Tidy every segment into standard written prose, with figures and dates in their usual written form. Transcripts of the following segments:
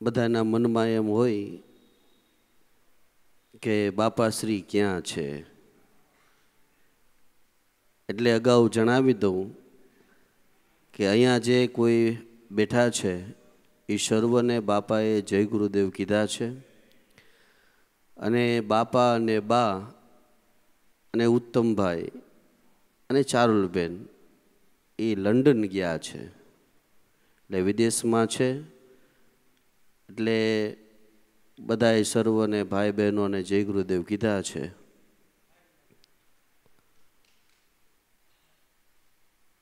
બધાના મનમાં એમ હોય કે બાપાશ્રી ક્યાં છે, એટલે અગાઉ જણાવી દઉં કે અહીંયા જે કોઈ બેઠા છે એ સર્વને બાપાએ જય ગુરુદેવ કીધા છે. અને બાપા અને બા અને ઉત્તમભાઈ અને ચારુલબેન એ લંડન ગયા છે, એટલે વિદેશમાં છે. એટલે બધાએ સર્વને ભાઈ બહેનોને જય ગુરુદેવ કીધા છે.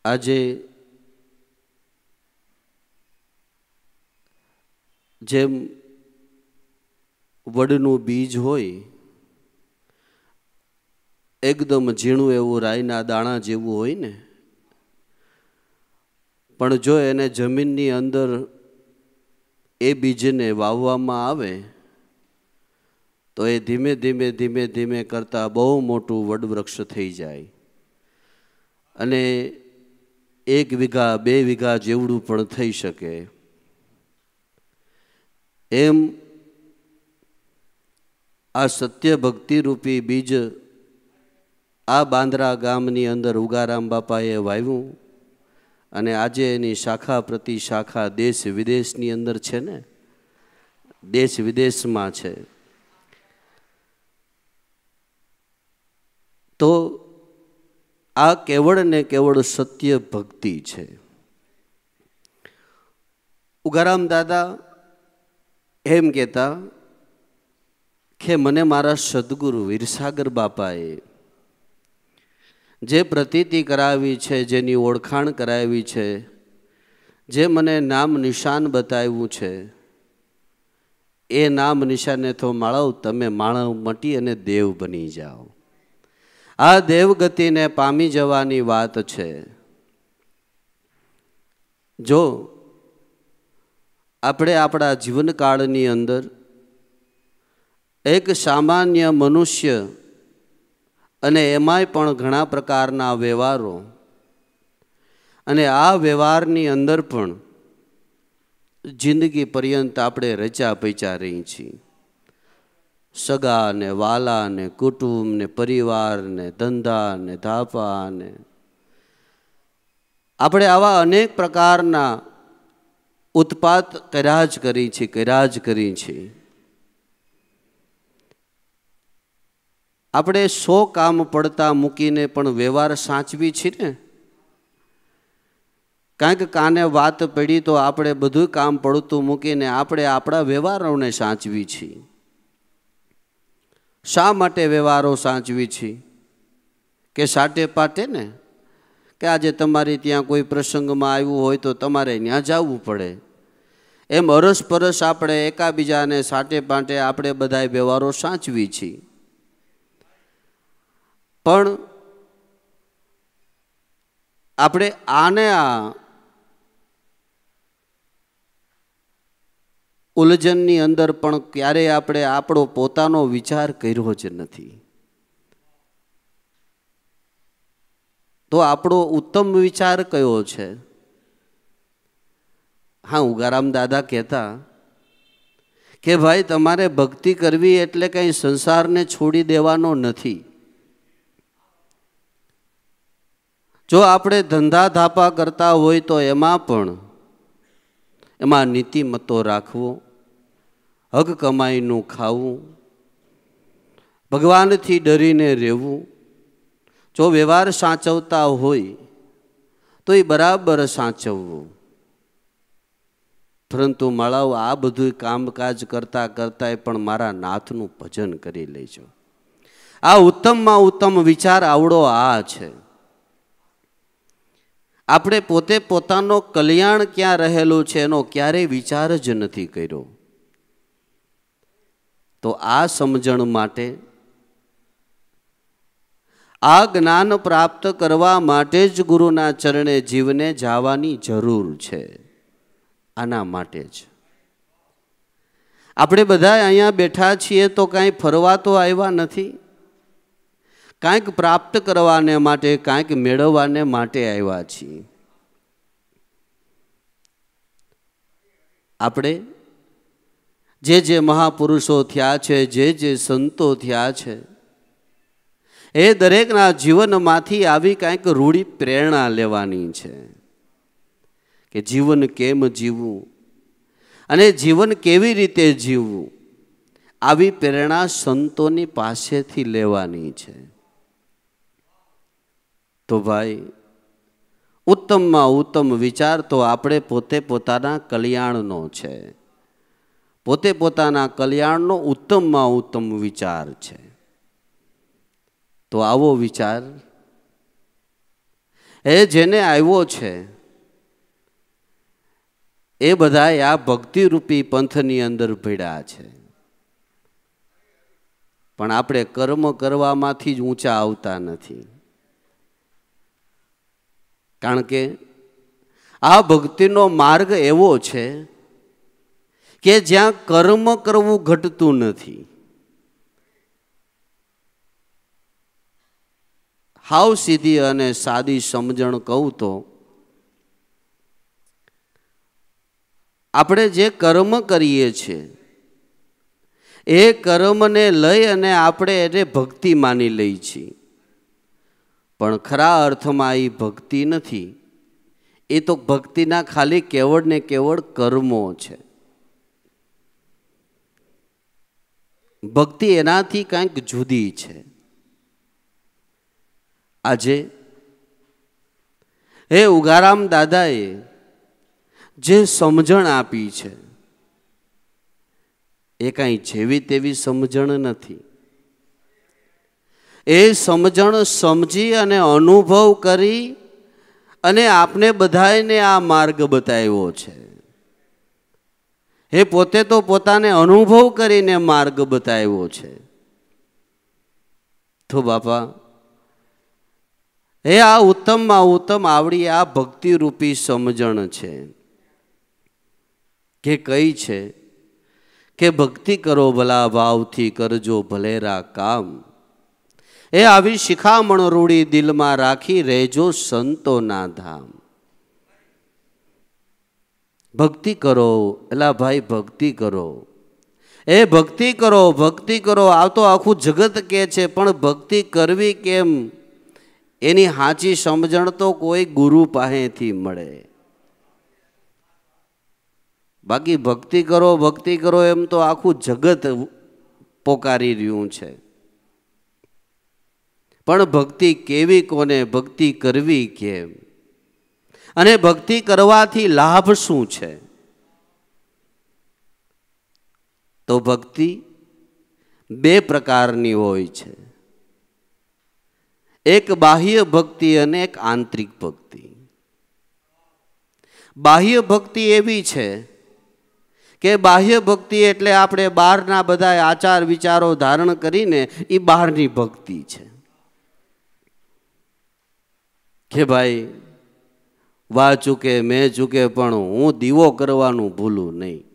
આજે જેમ વડનું બીજ હોય એકદમ ઝીણું એવું રાઈના દાણા જેવું હોય ને, પણ જો એને જમીનની અંદર એ બીજને વાવવામાં આવે તો એ ધીમે ધીમે ધીમે ધીમે કરતાં બહુ મોટું વડવૃક્ષ થઈ જાય અને 1 વીઘા 2 વીઘા જેવડું પણ થઈ શકે. એમ આ સત્ય ભક્તિ રૂપી બીજ આ બાંદ્રા ગામની અંદર ઉગારામ બાપાએ વાવ્યું અને આજે એની શાખા પ્રતિ શાખા દેશ વિદેશની અંદર છે ને, દેશ વિદેશમાં છે. તો આ કેવળ ને કેવળ સત્ય ભક્તિ છે. ઉગારામ દાદા એમ કહેતા કે મને મારા સદગુરુ વીરસાગર બાપાએ જે પ્રતીતિ કરાવી છે, જેની ઓળખાણ કરાવી છે, જે મને નામ નિશાન બતાવ્યું છે, એ નામ નિશાને તો માળવ તમે માળવ મટી અને દેવ બની જાઓ. આ દેવગતિને પામી જવાની વાત છે. જો આપણે આપણા જીવનકાળની અંદર એક સામાન્ય મનુષ્ય અને એમાંય પણ ઘણા પ્રકારના વ્યવહારો અને આ વ્યવહારની અંદર પણ જિંદગી પર્યંત આપણે રચ્યા પૈચા રહી છીએ. સગા ને વાલા ને કુટુંબ ને પરિવાર ને ધંધા ને ધાપા ને આપણે આવા અનેક પ્રકારના ઉત્પાત કર્યા જ કરી છે. આપણે 100 કામ પડતા મૂકીને પણ વ્યવહાર સાચવી છે ને. કાંઈક કાને વાત પડી તો આપણે બધું કામ પડતું મૂકીને આપણે આપણા વ્યવહારોને સાચવી છીએ. શા માટે વ્યવહારો સાચવી છીએ? કે સાટે પાટે ને, કે આજે તમારી ત્યાં કોઈ પ્રસંગમાં આવ્યું હોય તો તમારે ત્યાં જવું પડે. એમ અરસપરસ આપણે એકાબીજાને સાટે પાટે આપણે બધા વ્યવહારો સાચવી છીએ. પણ આપણે આને આ ઉલઝનની અંદર પણ ક્યારેય આપણે આપણો પોતાનો વિચાર કર્યો જ નથી. તો આપણો ઉત્તમ વિચાર કયો છે? હા, ઉગારામ દાદા કહેતા કે ભાઈ તમારે ભક્તિ કરવી એટલે કંઈ સંસારને છોડી દેવાનો નથી. જો આપણે ધંધા ધાપા કરતા હોય તો એમાં નીતિમતો રાખવો, હક કમાઈનું ખાવું, ભગવાનથી ડરીને રહેવું. જો વ્યવહાર સાચવતા હોય તો એ બરાબર સાચવવું. પરંતુ માળાઓ આ બધું કામકાજ કરતા કરતા પણ મારા નાથનું ભજન કરી લેજો. આ ઉત્તમમાં ઉત્તમ વિચાર આવડો આ છે. આપણે પોતે પોતાનો કલ્યાણ ક્યાં રહેલું છે એનો ક્યારેય વિચાર જ નથી કર્યો. તો આ સમજણ માટે, આ જ્ઞાન પ્રાપ્ત કરવા માટે જ ગુરુના ચરણે જીવને જવાની જરૂર છે. આના માટે જ આપણે બધા અહીંયા બેઠા છીએ તો કાંઈ ફરવા તો આવ્યા નથી. કાંઈક પ્રાપ્ત કરવાને માટે, કાંઈક મેળવવાને માટે આવ્યા છીએ. આપણે જે મહાપુરુષો થયા છે, જે સંતો થયા છે, એ દરેકના જીવનમાંથી આવી કાંઈક રૂઢી પ્રેરણા લેવાની છે કે જીવન કેમ જીવવું અને જીવન કેવી રીતે જીવવું. આવી પ્રેરણા સંતોની પાસેથી લેવાની છે. તો ભાઈ, ઉત્તમમાં ઉત્તમ વિચાર તો આપણે પોતે પોતાના કલ્યાણનો છે. પોતે પોતાના કલ્યાણનો ઉત્તમમાં ઉત્તમ વિચાર છે. તો આવો વિચાર એ જેને આવ્યો છે એ બધા આ ભક્તિરૂપી પંથની અંદર ભળ્યા છે. પણ આપણે કર્મ કરવામાંથી જ ઊંચા આવતા નથી. કારણ કે આ ભક્તિનો માર્ગ એવો છે કે જ્યાં કર્મ કરવું ઘટતું નથી. હાવ સીધી અને સાદી સમજણ કહું તો આપણે જે કર્મ કરીએ છીએ એ કર્મને લઈ અને આપણે એને ભક્તિ માની લઈએ છીએ. પણ ખરા અર્થમાં એ ભક્તિ નથી. એ તો ભક્તિના ખાલી કેવળ ને કેવળ કર્મો છે. ભક્તિ એનાથી કંઈક જુદી છે. આજે એ ઉગારામ દાદાએ જે સમજણ આપી છે એ કાંઈ જેવી તેવી સમજણ નથી. એ સમજણ સમજી અને અનુભવ કરી અને આપને બધાને આ માર્ગ બતાવ્યો છે. એ પોતે તો પોતાને અનુભવ કરીને માર્ગ બતાવ્યો છે. તો બાપા, એ આ ઉત્તમમાં ઉત્તમ આવડી આ ભક્તિરૂપી સમજણ છે કે કઈ છે કે ભક્તિ કરો ભલા ભાવથી, કરજો ભલેરા કામ. એ આવી શિખામણ રૂડી દિલમાં રાખી, રહેજો સંતોના ધામ. ભક્તિ કરો એલા ભાઈ, ભક્તિ કરો. એ ભક્તિ કરો, ભક્તિ કરો. આ તો આખું જગત કહે છે, પણ ભક્તિ કરવી કેમ એની સાચી સમજણ તો કોઈ ગુરુ પાસેથી મળે. બાકી ભક્તિ કરો, ભક્તિ કરો એમ તો આખું જગત પોકારી રહ્યું છે. પણ ભક્તિ કેવી કોને, ભક્તિ કરવી કેમ, અને ભક્તિ કરવાથી લાભ શું છે? તો ભક્તિ બે પ્રકારની હોય છે. એક બાહ્ય ભક્તિ અને એક આંતરિક ભક્તિ. બાહ્ય ભક્તિ એવી છે કે બાહ્ય ભક્તિ એટલે આપણે બહારના બધા આચાર વિચારો ધારણ કરીને એ બહારની ભક્તિ છે કે ભાઈ વાહ ચૂકે મેં ચૂકે પણ હું દીવો કરવાનું ભૂલું નહીં.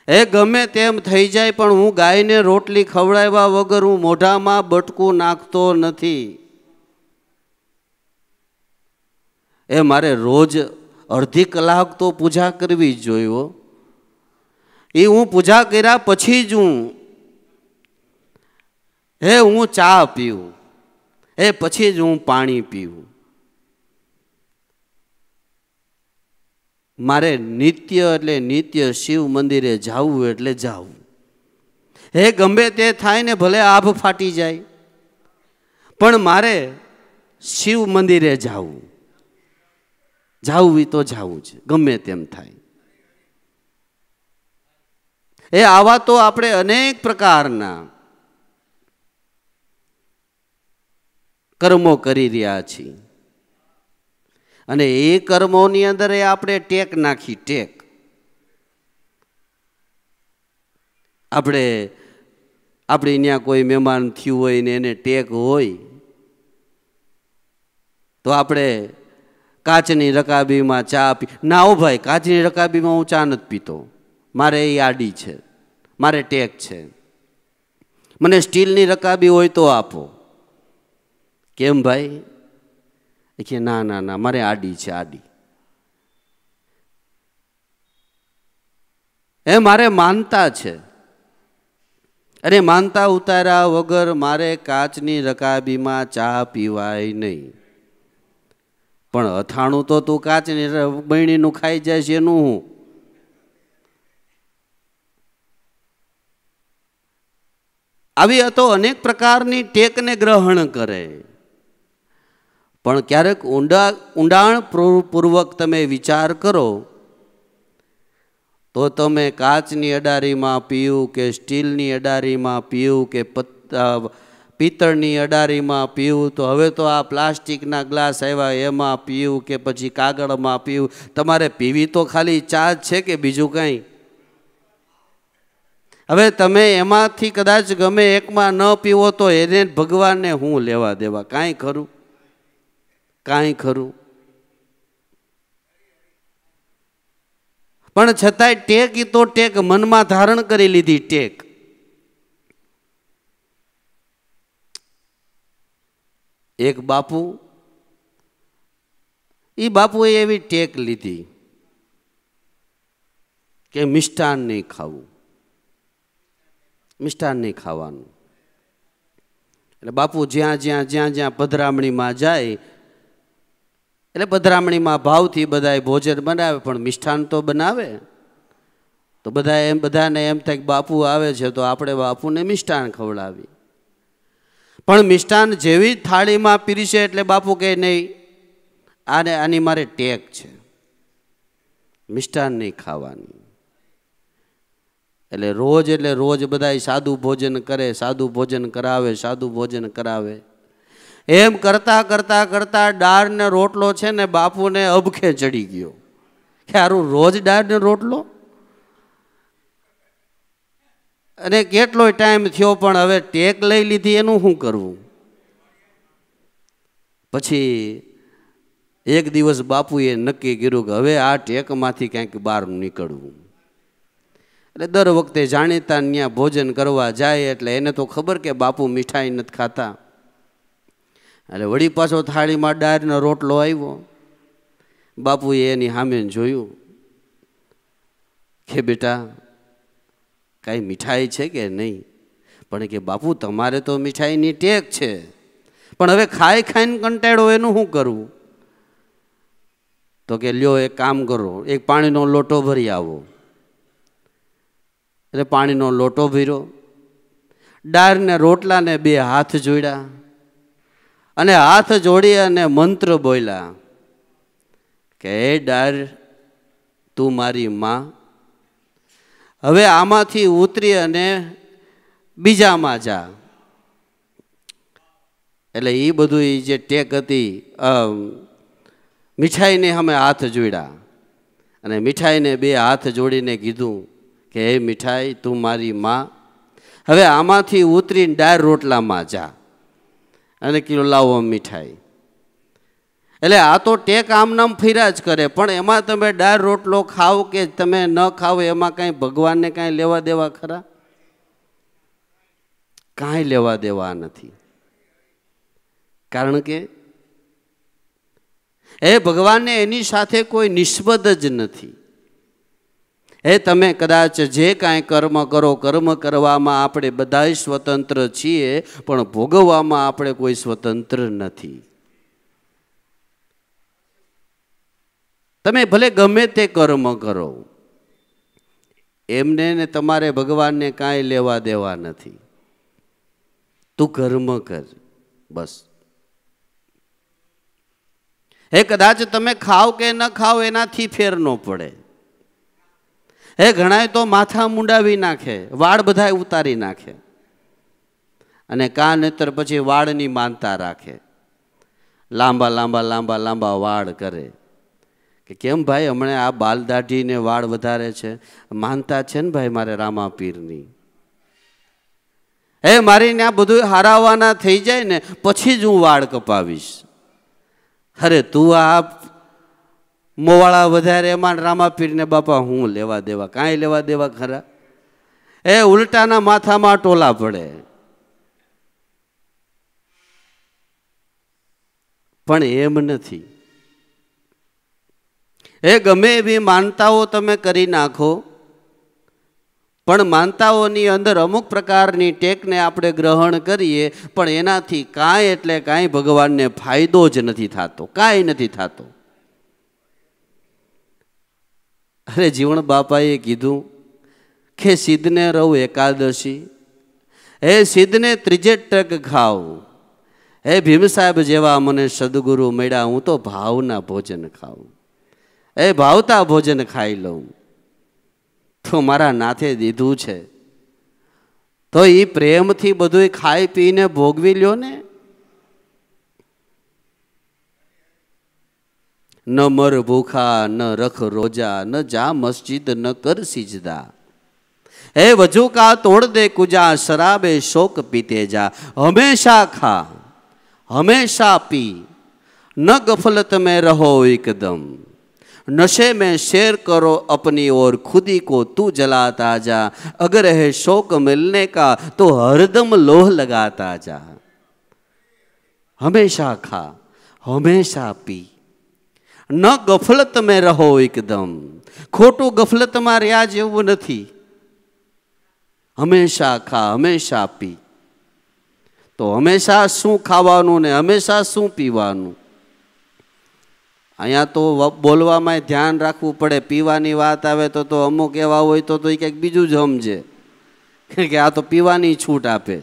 એ ગમે તેમ થઈ જાય પણ હું ગાયને રોટલી ખવડાવ્યા વગર હું મોઢામાં બટકું નાખતો નથી. એ મારે રોજ અડધી કલાક તો પૂજા કરવી જ જોઈએ. એ હું પૂજા કર્યા પછી જ હું ચા પીવું, એ પછી જ હું પાણી પીવું. મારે નિત્ય એટલે નિત્ય શિવ મંદિરે જવું એટલે જવું. એ ગમે તે થાય ને ભલે આભ ફાટી જાય પણ મારે શિવ મંદિરે જવું તો જવું છે, ગમે તેમ થાય. એ આવા તો આપણે અનેક પ્રકારના કર્મો કરી રહ્યા છીએ અને એ કર્મોની અંદર આપણે ટેક નાખી. ટેક આપણે ત્યાં કોઈ મહેમાન થયું હોય ને એને ટેક હોય તો આપણે કાચની રકાબીમાં ચા પી ના. હો ભાઈ, કાચની રકાબીમાં હું ચા નથી પીતો, મારે એ આડી છે, મારે ટેક છે. મને સ્ટીલની રકાબી હોય તો આપો. કેમ ભાઈ? કે ના ના ના, મારે આડી છે, આડી. એ મારે માનતા છે, અને માનતા ઉતાર્યા વગર મારે કાચની રકાબીમાં ચા પીવાય નહીં. પણ અથાણું તો તું કાચની બરણીનું ખાઈ જાય છે એનું હું? આવી તો અનેક પ્રકારની ટેકને ગ્રહણ કરે. પણ ક્યારેક ઊંડાણપૂર્વક તમે વિચાર કરો તો તમે કાચની અડારીમાં પીવું કે સ્ટીલની અડારીમાં પીવું કે પિત્તળની અડારીમાં પીવું, તો હવે તો આ પ્લાસ્ટિકના ગ્લાસ આવ્યા એમાં પીવું કે પછી કાગળમાં પીવું, તમારે પીવી તો ખાલી ચા જ છે કે બીજું કાંઈ? હવે તમે એમાંથી કદાચ ગમે એકમાં ન પીવો તો એને ભગવાનને હું લેવા દેવા? કાંઈ ખરું? કાંઈ ખરું? પણ છતાંય ટેક ઈ તો ટેક મનમાં ધારણ કરી લીધી ટેક. એક બાપુ, એ બાપુએ એવી ટેક લીધી કે મિષ્ટાન નહીં ખાવું, મિષ્ટાન નહીં ખાવાનું. એટલે બાપુ જ્યાં જ્યાં પધરામણીમાં જાય એટલે પધરામણીમાં ભાવથી બધાય ભોજન બનાવે, પણ મિષ્ટાન તો બનાવે. તો બધાને એમ થાય કે બાપુ આવે છે તો આપણે બાપુને મિષ્ટાન ખવડાવી. પણ મિષ્ટાન જેવી થાળીમાં પીરસે એટલે બાપુ કહે નહીં, આની મારે ટેક છે, મિષ્ટાન નહીં ખાવાની. એટલે રોજ બધાય સાદું ભોજન કરે, સાદું ભોજન કરાવે, સાદું ભોજન કરાવે. એમ કરતા દાળ ને રોટલો છે ને બાપુને અબખે ચડી ગયો કે હારું રોજ દાળ ને રોટલો. અને કેટલોય ટાઈમ થયો પણ હવે ટેક લઈ લીધી, એનું શું કરવું? પછી એક દિવસ બાપુએ નક્કી કર્યું કે હવે આ ટેકમાંથી ક્યાંક બહાર નીકળવું. એટલે દર વખતે જાણીતા ત્યાં ભોજન કરવા જાય એટલે એને તો ખબર કે બાપુ મીઠાઈ નથી ખાતા. એટલે વળી પાછો થાળીમાં દાળનો રોટલો આવ્યો. બાપુએ એની સામે જોયું કે બેટા કાંઈ મીઠાઈ છે કે નહીં? પણ કે બાપુ તમારે તો મીઠાઈની ટેક છે, પણ હવે ખાઈને કંટાળો, એનું શું કરવું? તો કે લ્યો એક કામ કરો, એક પાણીનો લોટો ભરી આવો. એટલે પાણીનો લોટો ભર્યો, દાળને રોટલાને બે હાથ જોડ્યા અને હાથ જોડી અને મંત્ર બોલ્યા કે હે દાળ તું મારી માં, હવે આમાંથી ઉતરી અને બીજામાં જા. એટલે એ બધું જે ટેક હતી મીઠાઈને અમે હાથ જોડ્યા અને મીઠાઈને બે હાથ જોડીને કીધું કે હે મીઠાઈ તું મારી માં, હવે આમાંથી ઉતરીને દાળ રોટલામાં જા. અને કીધું લાવો મીઠાઈ. એટલે આ તો ટેક આમ નામ ફર્યા જ કરે, પણ એમાં તમે દાળ રોટલો ખાવ કે તમે ન ખાવ એમાં કાંઈ ભગવાનને કાંઈ લેવા દેવા ખરા? કાંઈ લેવા દેવા નથી. કારણ કે એ ભગવાનને એની સાથે કોઈ નિસ્બત જ નથી. એ તમે કદાચ જે કાંઈ કર્મ કરો, કર્મ કરવામાં આપણે બધાય સ્વતંત્ર છીએ, પણ ભોગવવામાં આપણે કોઈ સ્વતંત્ર નથી. તમે ભલે ગમે તે કર્મ કરો, એમને ને તમારે ભગવાનને કાંઈ લેવા દેવા નથી. તું કર્મ કર બસ. એ કદાચ તમે ખાવ કે ન ખાવ એનાથી ફેર ન પડે. એ ઘણાય તો માથા મુંડાવી નાખે, વાળ બધા ઉતારી નાખે અને કાન નેતર પછી વાળની માનતા રાખે, લાંબા લાંબા લાંબા લાંબા વાળ કરે કે કેમ ભાઈ હમણાં આ બાલ દાઢીને વાળ વધારે છે? માનતા છે ને ભાઈ મારે રામાપીરની. એ મારીને આ બધું હારાવાના થઈ જાય ને પછી જ હું વાળ કપાવીશ. અરે તું આ મોવાળા વધારે એમાં રામાપીરને બાપા હું લેવા દેવા? કાંઈ લેવા દેવા ખરા? એ ઉલટાના માથામાં ટોલા પડે. પણ એમ નથી. એ ગમે એવી માનતાઓ તમે કરી નાખો, પણ માનતાઓની અંદર અમુક પ્રકારની ટેકને આપણે ગ્રહણ કરીએ, પણ એનાથી કાંઈ એટલે કાંઈ ભગવાનને ફાયદો જ નથી થતો, કાંઈ નથી થતો. અરે જીવણ બાપાએ કીધું કે સિદ્ધને રહું એકાદશી, હે સિદ્ધને ત્રીજે ટક ખાવ, હે ભીમ સાહેબ જેવા મને સદગુરુ મળ્યા, હું તો ભાવના ભોજન ખાઉં, એ ભાવતા ભોજન ખાઈ લઉં. તો મારા નાથે દીધું છે તો એ પ્રેમથી બધું ખાઈ પીને ભોગવી લ્યો ને. ન મર ભૂખા ન રખ રોજા, ન જા મસ્જિદ ન કર સિજદા, હે વજુ કા તોડ દે કુજા, શરાબે શોક પીતે જા. હમેશા ખા હમેશા पी, न गफलत में रहो एकदम, नशे में शेर करो अपनी ओर, खुदी को तू जलाता जा, अगर है शौक मिलने का तो हरदम लोह लगाता जा. हमेशा खा हमेशा पी, न गफलत में रहो एकदम, खोटू गफलत में रह्या जेवुं नथी. हमेशा खा हमेशा पी. तो हमेशा शू खावानुं ने हमेशा शू पीवानुं. अहींया तो बोलवामां ध्यान राखवुं पड़े. पीवानी वात आवे तो अमुक एवा होय तो ई कंईक बीजुं ज समजे के आ तो पीवानी छूट आपे.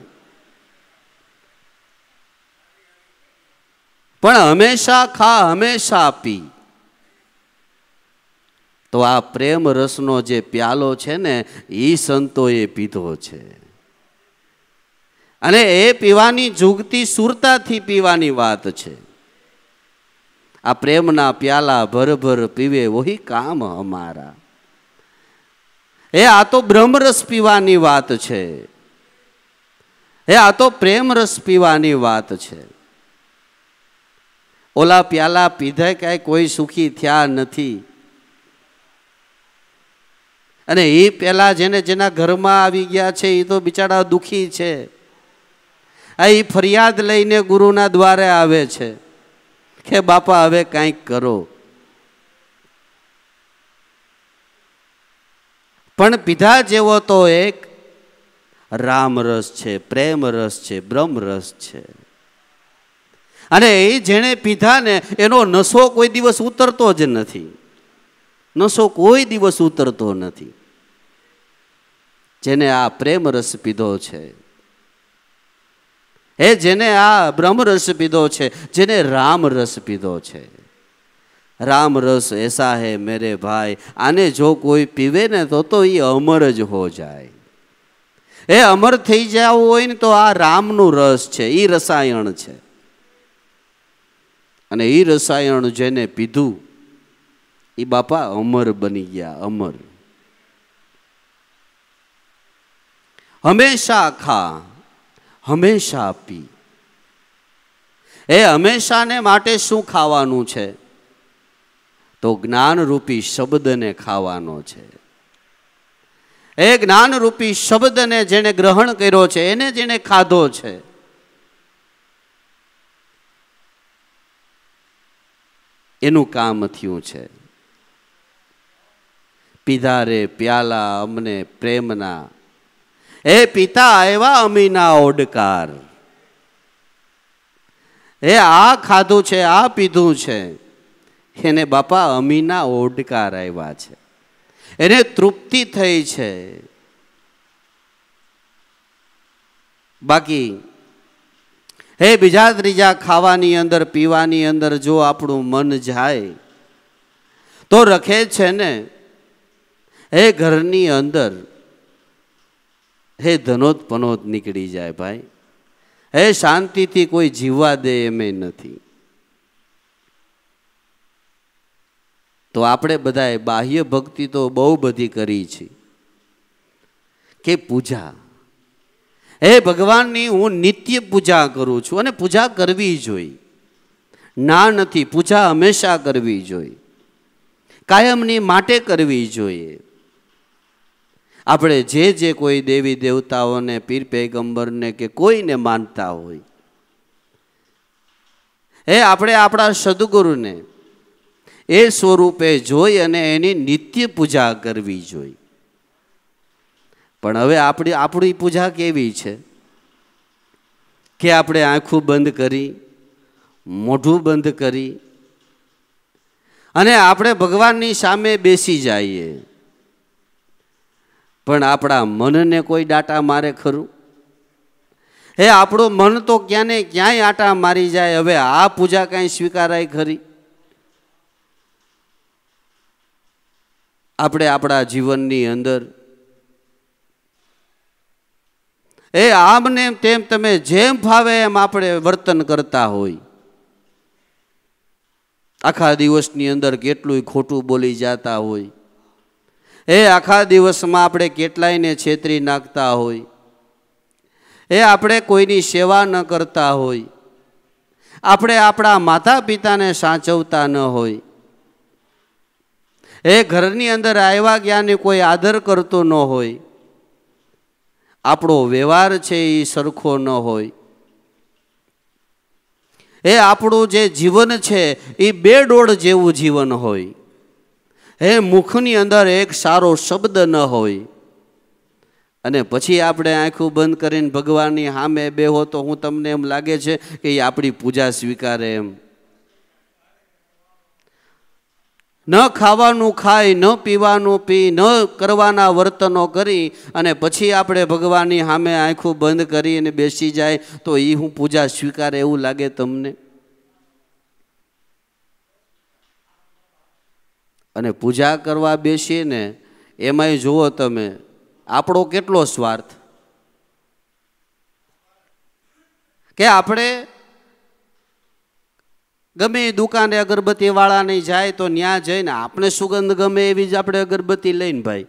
पण हमेशा खा हमेशा पी. तो आ प्रेम रसनो जे प्यालो छे ने ई संतोए पीधो छे. अने ए पीवानी जुगती सुरताथी पीवानी वात छे. आ प्रेमना प्याला भर भर पीवे वही काम हमारा. ए आ तो ब्रह्मरस पीवानी वात छे. ए आ तो प्रेम रस पीवानी वात छे. ओला प्याला पीधे कांई कोई सुखी थया नथी. अने ए पेला जेने जेना घरमां आवी गया छे ए तो बिचारा दुखी छे. आ फरियाद लईने गुरुना द्वारे आवे छे के बापा हवे कांईक करो. पण पीधा जेवो तो एक राम रस छे, प्रेम रस छे, ब्रह्म रस छे. अने ए जेने पीधा ने एनो नशो कोई दिवस उतरतो ज नथी. नशो कोई दिवस उतरतो नथी. जेने आ प्रेम रस पीधो छे, हे जेने आ ब्रह्म रस पीधो छे, जेने राम रस पीधो छे. राम रस ऐसा है मेरे भाई, आने जो कोई पीवे ने तो ये अमर ज हो जाए. ए अमर थई जाव होय ने तो आ रामनु रस छे, ई रसायण छे. अने ई रसायण जेने पीधु ई बापा अमर बनी गया, अमर. हमेशा खा हमेशा पी. ए हमेशा ने माटे शू खावानुं छे तो ज्ञान रूपी शब्द ने खावानो छे. ए ज्ञान रूपी शब्द ने जेने ग्रहण कर्यो छे, एने जेने खाधो छे, एनुं काम थयुं छे. पीधा रे प्याला अमने प्रेमना, ए पिता आव्या अमीना ओडकार. ए आ खाधु छे, आ पीधु छे, एने बापा अमीना ओडकार आव्या छे. एने तृप्ति थई छे. बाकी हे बीजा त्रीजा खावानी अंदर पीवानी अंदर जो आपणुं मन जाए तो रखे छे ने हे घरनी अंदर हे धनोत पनोत निकली जाए भाई. हे शांति थी कोई जीवा दे एमे नथी. तो आपणे बधाए बाह्य भक्ति तो बहु बधी करी छे के पूजा. हे भगवाननी हूँ नित्य पूजा करूँ छूं अने पूजा करवी जोईए. ना नथी, पूजा हमेशा करवी जोईए, कायमनी माटे करवी जोईए. આપણે જે જે કોઈ દેવી દેવતાઓને પીર પૈગંબરને કે કોઈને માનતા હોય, એ આપણે આપણા સદગુરુને એ સ્વરૂપે જોઈ અને એની નિત્ય પૂજા કરવી જોઈએ. પણ હવે આપણી પૂજા કેવી છે કે આપણે આંખો બંધ કરી, મોઢું બંધ કરી અને આપણે ભગવાનની સામે બેસી જઈએ, પણ આપણા મનને કોઈ ડાટા મારે ખરું? આપણું મન તો ક્યાં ને ક્યાંય આટા મારી જાય. હવે આ પૂજા કાંઈ સ્વીકારાય ખરી? આપણે આપણા જીવનની અંદર આમને તેમ તમે જેમ ફાવે એમ આપણે વર્તન કરતા હોય. આખા દિવસની અંદર કેટલું ખોટું બોલી જતા હોય, આખા દિવસમાં આપણે કેટલાયને છેતરી નાખતા હોય, આપણે કોઈની સેવા ન કરતા હોય, આપણે આપણા માતા પિતાને સાચવતા ન હોય, ઘરની અંદર આવ્યા ગયાને કોઈ આદર કરતો ન હોય, આપણો વ્યવહાર છે એ સરખો ન હોય, આપણું જે જીવન છે એ બેડોળ જેવું જીવન હોય, મુખની અંદર એક સારો શબ્દ ન હોય, અને પછી આપણે આંખું બંધ કરીને ભગવાનની સામે બેહો તો હું તમને એમ લાગે છે કે એ આપણી પૂજા સ્વીકારે એમ? ન ખાવાનું ખાય, ન પીવાનું પી, ન કરવાના વર્તનો કરી અને પછી આપણે ભગવાનની સામે આંખું બંધ કરી અને બેસી જાય તો એ હું પૂજા સ્વીકારે એવું લાગે તમને? અને પૂજા કરવા બેસીએ ને એમાંય જુઓ તમે આપણો કેટલો સ્વાર્થ કે આપણે ગમે એ દુકાને અગરબત્તી વાળા નહીં જાય તો ત્યાં જઈને આપણે સુગંધ ગમે એવી જ આપણે અગરબત્તી લઈને ભાઈ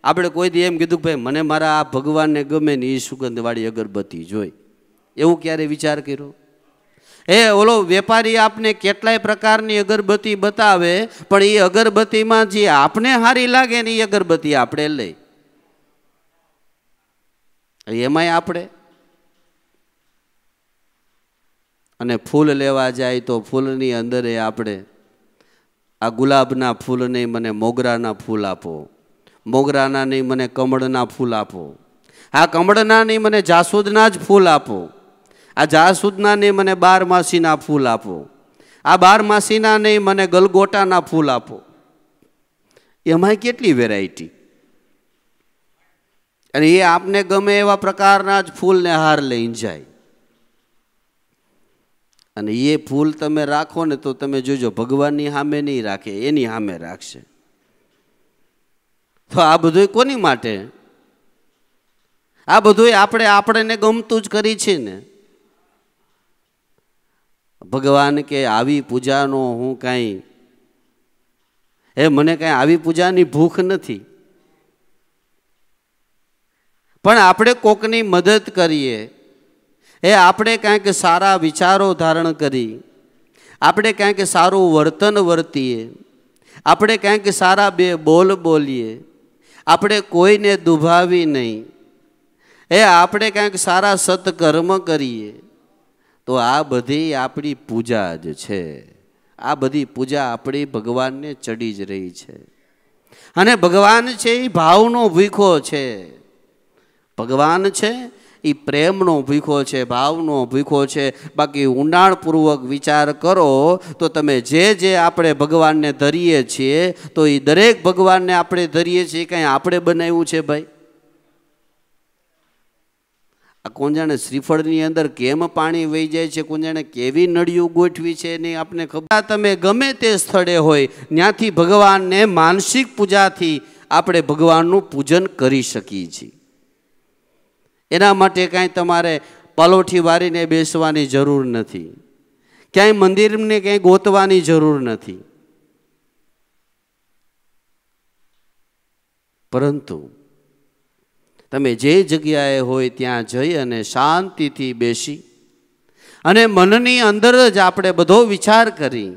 આપણે કોઈ દી એમ કીધું ભાઈ મને મારા આ ભગવાનને ગમે ને એ સુગંધવાળી અગરબત્તી જોઈ, એવું ક્યારે વિચાર કર્યો? ઓલો વેપારી આપને કેટલાય પ્રકારની અગરબત્તી બતાવે પણ એ અગરબત્તીમાં જે આપને સારી લાગે ને એ અગરબત્તી આપણે લઈ, એમાંય આપણે. અને ફૂલ લેવા જાય તો ફૂલની અંદર આપણે આ ગુલાબના ફૂલ નહીં મને મોગરાના ફૂલ આપો, મોગરાના નહીં મને કમળના ફૂલ આપો, આ કમળના નહીં મને જાસૂદના જ ફૂલ આપો, આ જાસૂદના નહીં મને 12 માસીના ફૂલ આપો, આ 12 માસીના નહીં મને ગલગોટાના ફૂલ આપો. એમાં કેટલી વેરાયટી! અને એ આપને ગમે એવા પ્રકારના જ ફૂલને હાર લઈને જાય. અને એ ફૂલ તમે રાખો ને તો તમે જોજો ભગવાનની સામે નહીં રાખે, એની સામે રાખશે. તો આ બધું કોની માટે? આ બધું આપણને ગમતું જ કરી છે ને. ભગવાન કે આવી પૂજાનો હું કાંઈ મને કાંઈ આવી પૂજાની ભૂખ નથી, પણ આપણે કોકની મદદ કરીએ, આપણે કાંઈક સારા વિચારો ધારણ કરી, આપણે કાંઈક સારું વર્તન વર્તીએ, આપણે કાંઈક સારા બે બોલ બોલીએ, આપણે કોઈને દુભાવી નહીં, આપણે કાંઈક સારા સત્કર્મ કરીએ તો આ બધી આપણી પૂજા જ છે. આ બધી પૂજા આપણી ભગવાનને ચડી જ રહી છે. અને ભગવાન છે એ ભાવનો ભૂખો છે, ભગવાન છે એ પ્રેમનો ભૂખો છે, ભાવનો ભૂખો છે. બાકી ઊંડાણપૂર્વક વિચાર કરો તો તમે જે આપણે ભગવાનને ધરીએ છીએ તો એ દરેક ભગવાનને આપણે ધરીએ છીએ કાંઈ આપણે બનાવ્યું છે ભાઈ? આ કોણ જાણે શ્રીફળની અંદર કેમ પાણી વહી જાય છે, કોણ જાણે કેવી નળિયું ગોઠવી છે નહીં આપને ખબર. તમે ગમે તે સ્થળે હોય ત્યાંથી ભગવાનને માનસિક પૂજાથી આપણે ભગવાનનું પૂજન કરી શકીએ છીએ. એના માટે કાંઈ તમારે પલોઠી વારીને બેસવાની જરૂર નથી, ક્યાંય મંદિરને ક્યાંય ગોતવાની જરૂર નથી, પરંતુ તમે જે જગ્યાએ હોય ત્યાં જઈ અને શાંતિથી બેસી અને મનની અંદર જ આપણે બધો વિચાર કરી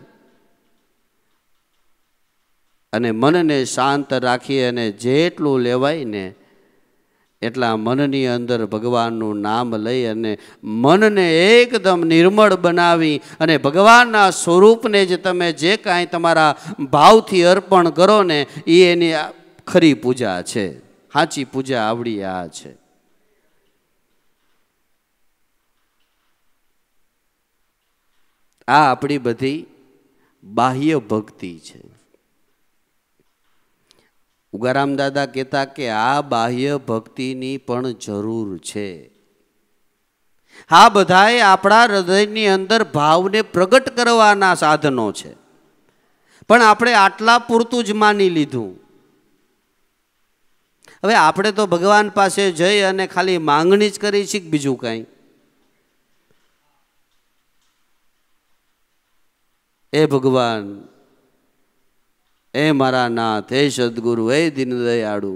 અને મનને શાંત રાખી અને જેટલું લેવાય ને એટલા મનની અંદર ભગવાનનું નામ લઈ અને મનને એકદમ નિર્મળ બનાવી અને ભગવાનના સ્વરૂપને જ તમે જે કાંઈ તમારા ભાવથી અર્પણ કરો ને એ એની ખરી પૂજા છે, સાચી પૂજા આવડી આ છે. આ આપણી બધી બાહ્ય ભક્તિ છે. ઉગારામ દાદા કહેતા કે આ બાહ્ય ભક્તિની પણ જરૂર છે. આ બધાએ આપણા હૃદયની અંદર ભાવને પ્રગટ કરવાના સાધનો છે, પણ આપણે આટલા પૂરતું જ માની લીધું. હવે આપણે તો ભગવાન પાસે જઈ અને ખાલી માંગણી જ કરી છે, બીજું કાંઈ. એ ભગવાન, એ મારા નાથ, હે સદગુરુ, હે દીનદયાળુ,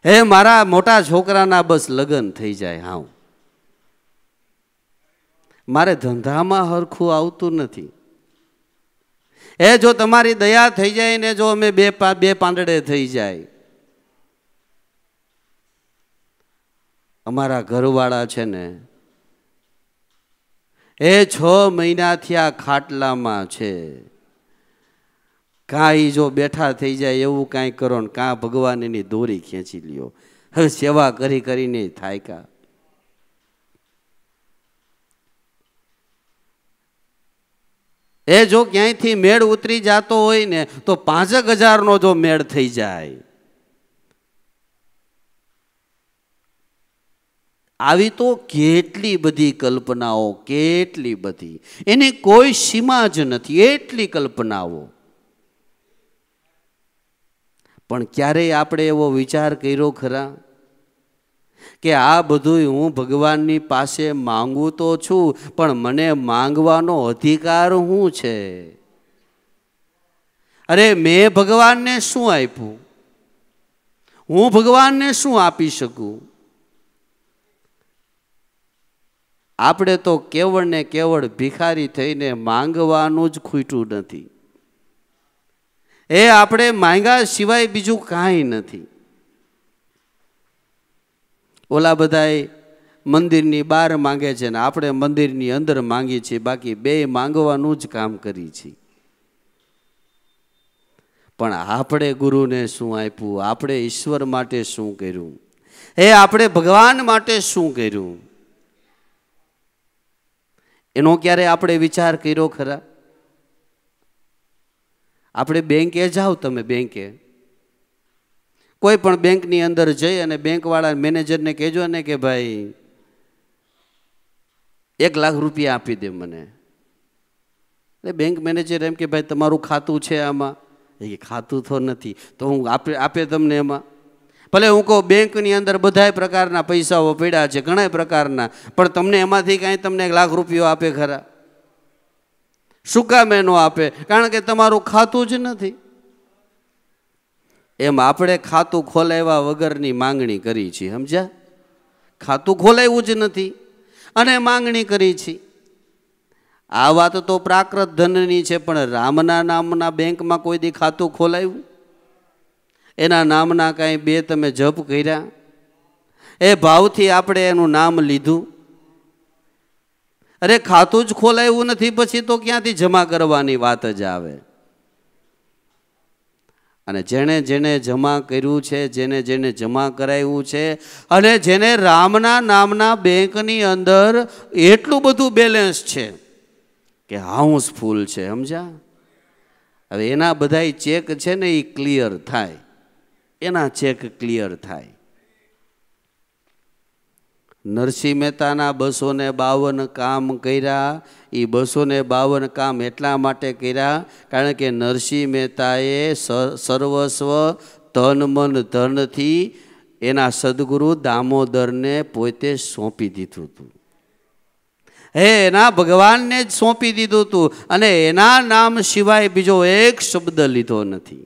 હે મારા મોટા છોકરાના બસ લગ્ન થઈ જાય. હા, મારે ધંધામાં હરખું આવતું નથી. એ જો તમારી દયા થઈ જાય ને, જો અમે બે પાંદડે થઈ જાય. અમારા ઘરવાળા છે ને એ 6 મહિનાથી આ ખાટલામાં છે. કાંઈ જો બેઠા થઈ જાય એવું કાંઈ કરો ને, કાં ભગવાન એની દોરી ખેંચી લ્યો. હવે સેવા કરી કરીને થાય કા. એ જો ક્યાંયથી મેળ ઉતરી જતો હોય ને તો 5,000નો જો મેળ થઈ જાય. આવી તો કેટલી બધી કલ્પનાઓ, કેટલી બધી, એની કોઈ સીમા જ નથી, એટલી કલ્પનાઓ. પણ ક્યારેય આપણે એવો વિચાર કર્યો ખરા કે આ બધું હું ભગવાનની પાસે માંગુ તો છું, પણ મને માંગવાનો અધિકાર શું છે? અરે મેં ભગવાનને શું આપ્યું? હું ભગવાનને શું આપી શકું? આપણે તો કેવળ ને કેવળ ભિખારી થઈને માંગવાનું જ ખૂટ્યું નથી. એ આપણે માંગ્યા સિવાય બીજું કાંઈ નથી. ઓલા બધાય મંદિરની બહાર માંગે છે ને આપણે મંદિરની અંદર માંગીએ છીએ, બાકી બે માંગવાનું જ કામ કરી છીએ. પણ આપણે ગુરુને શું આપ્યું? આપણે ઈશ્વર માટે શું કર્યું? એ આપણે ભગવાન માટે શું કર્યું? એનો ક્યારે આપણે વિચાર કર્યો ખરા? આપણે બેંકે જાઓ, તમે બેંકે કોઈ પણ બેંકની અંદર જઈ અને બેંકવાળા મેનેજરને કહેજો ને કે ભાઈ 1 લાખ રૂપિયા આપી દે મને. એટલે બેંક મેનેજર એમ કે ભાઈ તમારું ખાતું છે આમાં? એ ખાતું તો નથી, તો હું આપે તમને એમાં. ભલે હું કહું બેંકની અંદર બધા પ્રકારના પૈસાઓ પડ્યા છે, ઘણા પ્રકારના, પણ તમને એમાંથી કાંઈ તમને 1 લાખ રૂપિયા આપે ખરા? શું કામ ન આપે? કારણ કે તમારું ખાતું જ નથી. એમ આપણે ખાતું ખોલાવ્યા વગરની માંગણી કરી છે, સમજ્યા? ખાતું ખોલાવ્યું જ નથી અને માંગણી કરી છે. આ વાત તો પ્રાકૃત ધનની છે, પણ રામના નામના બેંકમાં કોઈ દી ખાતું ખોલાવ્યું? એના નામના કાંઈ 2 તમે જપ કર્યા? એ ભાવથી આપણે એનું નામ લીધું? અરે ખાતું જ ખોલાવ્યું નથી, પછી તો ક્યાંથી જમા કરવાની વાત જ આવે? અને જેણે જેણે જમા કર્યું છે, જેને જેને જમા કરાવ્યું છે, અને જેને રામના નામના બેંકની અંદર એટલું બધું બેલેન્સ છે કે હાઉસફુલ છે, સમજ્યા? હવે એના બધાય ચેક છે ને એ ક્લિયર થાય, એના ચેક ક્લિયર થાય. નરસિંહ મહેતાના 252 કામ કર્યા. એ 252 કામ એટલા માટે કર્યા કારણ કે નરસિંહ મહેતાએ સર્વસ્વ તન મન ધનથી એના સદગુરુ દામોદરને પોતે સોંપી દીધું હતું. એના ભગવાનને જ સોંપી દીધું હતું અને એના નામ સિવાય બીજો એક શબ્દ લીધો નથી.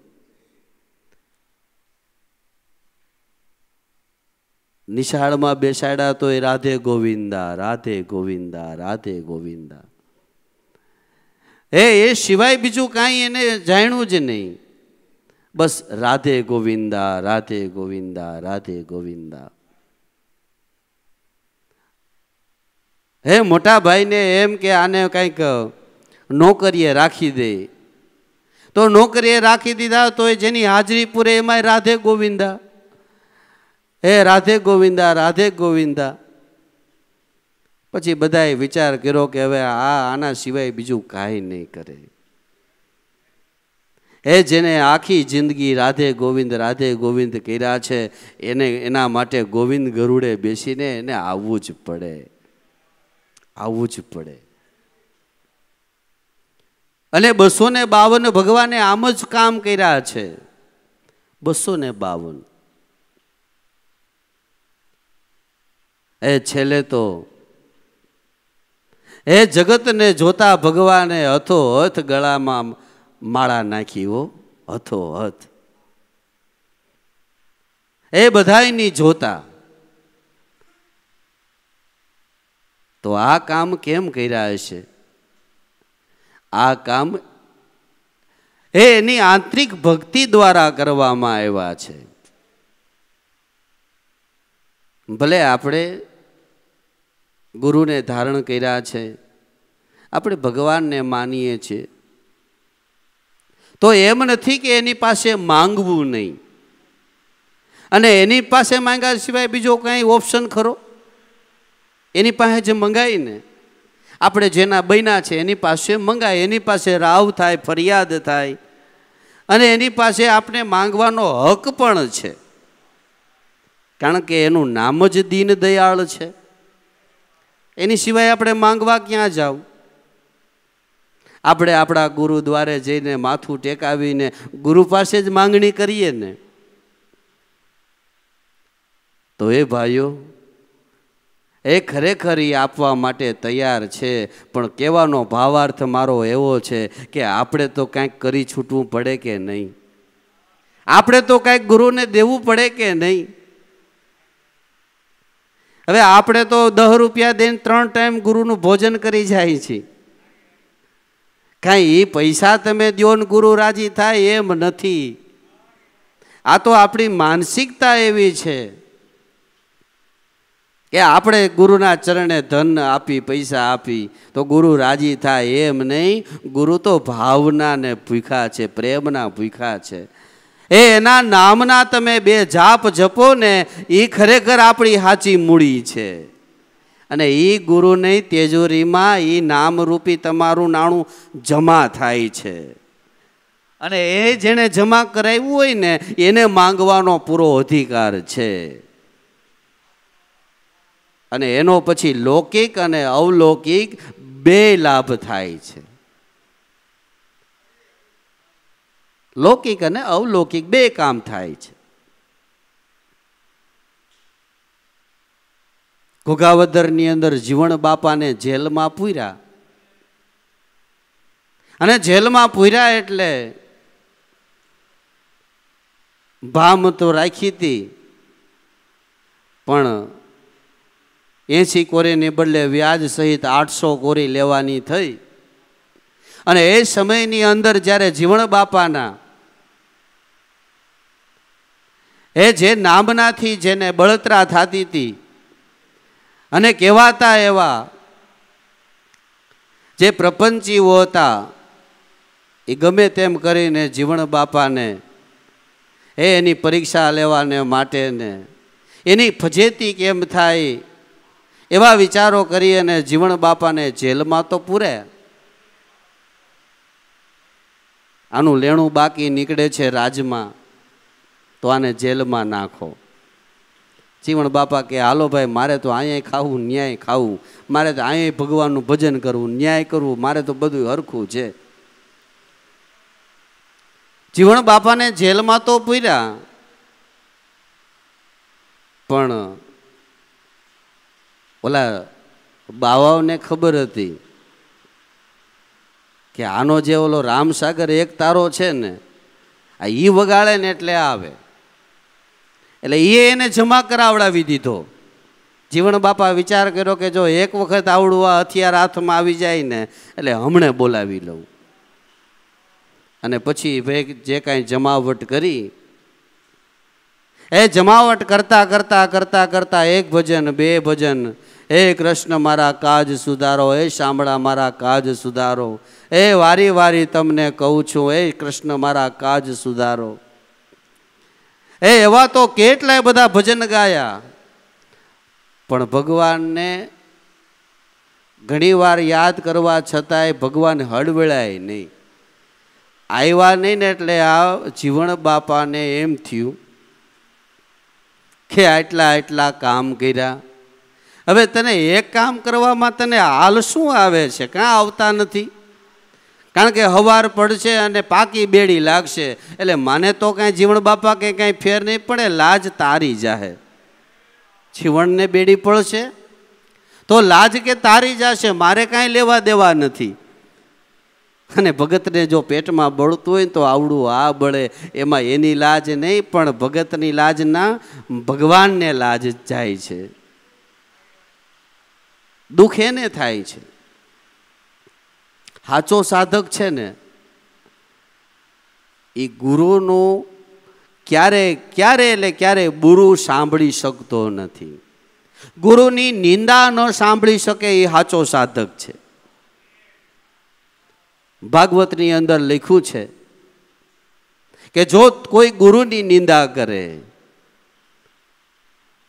નિશાળમાં બેસાડ્યા તો એ રાધે ગોવિંદા, રાધે ગોવિંદા, રાધે ગોવિંદા. એ સિવાય બીજું કાંઈ એને જાણ્યું જ નહીં. બસ રાધે ગોવિંદા, રાધે ગોવિંદા, રાધે ગોવિંદા. હે મોટા ભાઈને એમ કે આને કંઈક નોકરીએ રાખી દે, તો નોકરીએ રાખી દીધા, તો જેની હાજરી પૂરે એમાંય રાધે ગોવિંદા, હે રાધે ગોવિંદા, રાધે ગોવિંદા. પછી બધાએ વિચાર કર્યો કે હવે આના સિવાય બીજું કાંઈ નહીં કરે. એ જેને આખી જિંદગી રાધે ગોવિંદ કર્યા છે, એને એના માટે ગોવિંદ ગરુડે બેસીને એને આવવું જ પડે, આવવું જ પડે. અને 252 ભગવાને આમ જ કામ કર્યા છે. 252. એ છેલ્લે તો એ જગતને જોતા ભગવાને હથો હથ ગળામાં માળા નાખી, હો હથો હથ. એ બધાયની જોતા. તો આ કામ કેમ કર્યા હશે? આ કામ એની આંતરિક ભક્તિ દ્વારા કરવામાં આવ્યા છે. ભલે આપણે ગુરુને ધારણ કર્યા છે, આપણે ભગવાનને માનીએ છીએ, તો એમ નથી કે એની પાસે માંગવું નહીં. અને એની પાસે માંગ્યા સિવાય બીજો કંઈ ઓપ્શન ખરો? એની પાસે જે મંગાય ને, આપણે જેના બન્યા છે એની પાસે મંગાય, એની પાસે રાવ થાય, ફરિયાદ થાય, અને એની પાસે આપણે માંગવાનો હક પણ છે. કારણ કે એનું નામ જ દીન દયાળ છે. એની સિવાય આપણે માંગવા ક્યાં જાવ? આપણે આપણા ગુરુ દ્વારે જઈને માથું ટેકાવીને ગુરુ પાસે જ માંગણી કરીએ ને. તો એ ભાઈઓ, એ ખરેખર એ આપવા માટે તૈયાર છે, પણ કહેવાનો ભાવાર્થ મારો એવો છે કે આપણે તો કાંઈક કરી છૂટવું પડે કે નહીં? આપણે તો કાંઈક ગુરુને દેવું પડે કે નહીં? હવે આપણે તો 10 રૂપિયા દઈને 3 ટાઈમ ગુરુનું ભોજન કરી જાય છે. કાંઈ એ પૈસા તમે દો ને ગુરુ રાજી થાય એમ નથી. આ તો આપણી માનસિકતા એવી છે કે આપણે ગુરુના ચરણે ધન આપી, પૈસા આપી તો ગુરુ રાજી થાય એમ નહીં. ગુરુ તો ભાવના ને ભૂખ્યા છે, પ્રેમના ભૂખ્યા છે. એના નામના તમે 2 જાપ જપો ને, એ ખરેખર આપણી સાચી મૂડી છે. અને એ ગુરુની તેજોરીમાં એ નામરૂપી તમારું નાણું જમા થાય છે. અને એ જેણે જમા કરાવ્યું હોય ને, એને માંગવાનો પૂરો અધિકાર છે. અને એનો પછી લૌકિક અને અવલૌકિક 2 લાભ થાય છે. લૌકિક અને અવલૌકિક 2 કામ થાય છે. ઘોઘાવદરની અંદર જીવણ બાપાને જેલમાં પૂર્યા, અને જેલમાં પૂર્યા એટલે ભામ તો રાખી હતી, પણ 80 કોરીને બદલે વ્યાજ સહિત 800 કોરી લેવાની થઈ. અને એ સમયની અંદર જ્યારે જીવણ બાપાના જે નામનાથી જેને બળતરા થતી હતી અને કહેવાતા એવા જે પ્રપંચીઓ હતા, એ ગમે તેમ કરીને જીવણ બાપાને એની પરીક્ષા લેવાને માટે ને એની ફજેતી કેમ થાય એવા વિચારો કરી અને જીવણ બાપાને જેલમાં તો પૂરે. આનું લેણું બાકી નીકળે છે રાજમાં, તો આને જેલમાં નાખો. જીવણ બાપા કે હાલો ભાઈ, મારે તો અહીંયા ખાવું, ન્યાય ખાવું, મારે તો અહીંયા ભગવાનનું ભજન કરવું, ન્યાય કરવું, મારે તો બધું હરખું છે. જીવણ બાપાને જેલમાં તો પૂર્યા, પણ ઓલા બાવાઓને ખબર હતી કે આનો જે ઓલો રામસાગર એક તારો છે ને, આ ઈ વગાડે ને એટલે આવે, એટલે એને જમા કરાવડાવી દીધો. જીવણ બાપા વિચાર કર્યો કે જો એક વખત આવડું આ હથિયાર હાથમાં આવી જાય ને, એટલે હમણે બોલાવી લઉં. અને પછી ભાઈ જે કાંઈ જમાવટ કરી, એ જમાવટ કરતા કરતા કરતા કરતા 1 ભજન 2 ભજન હે કૃષ્ણ મારા કાજ સુધારો, હે શામળા મારા કાજ સુધારો, એ વારી વારી તમને કહું છું, હે કૃષ્ણ મારા કાજ સુધારો. એ એવા તો કેટલાય બધા ભજન ગાયા, પણ ભગવાનને ઘણીવાર યાદ કરવા છતાંય ભગવાન હળવેળાય નહીં. આવ્યા નહીં ને એટલે આ જીવણ બાપાને એમ થયું કે આટલા આટલા કામ કર્યા, હવે તને એક કામ કરવામાં તને હાલ શું આવે છે? કાં આવતા નથી? કારણ કે હવાર પડશે અને પાકી બેડી લાગશે એટલે મને તો કાંઈ જીવણ બાપા કે કાંઈ ફેર નહીં પડે, લાજ તારી જાહે. જીવણને બેડી પડશે તો લાજ કે તારી જશે, મારે કાંઈ લેવા દેવા નથી. અને ભગતને જો પેટમાં બળતું હોય તો આવડું આ બળે, એમાં એની લાજ નહીં પણ ભગતની લાજના ભગવાનને લાજ જાય છે, દુઃખ એને થાય છે. સાચો સાધક છે ને એ ગુરુનું ક્યારે એટલે ક્યારે બુરું સાંભળી શકતો નથી. ગુરુની નિંદા ન સાંભળી શકે એ સાચો સાધક છે. ભાગવતની અંદર લખ્યું છે કે જો કોઈ ગુરુની નિંદા કરે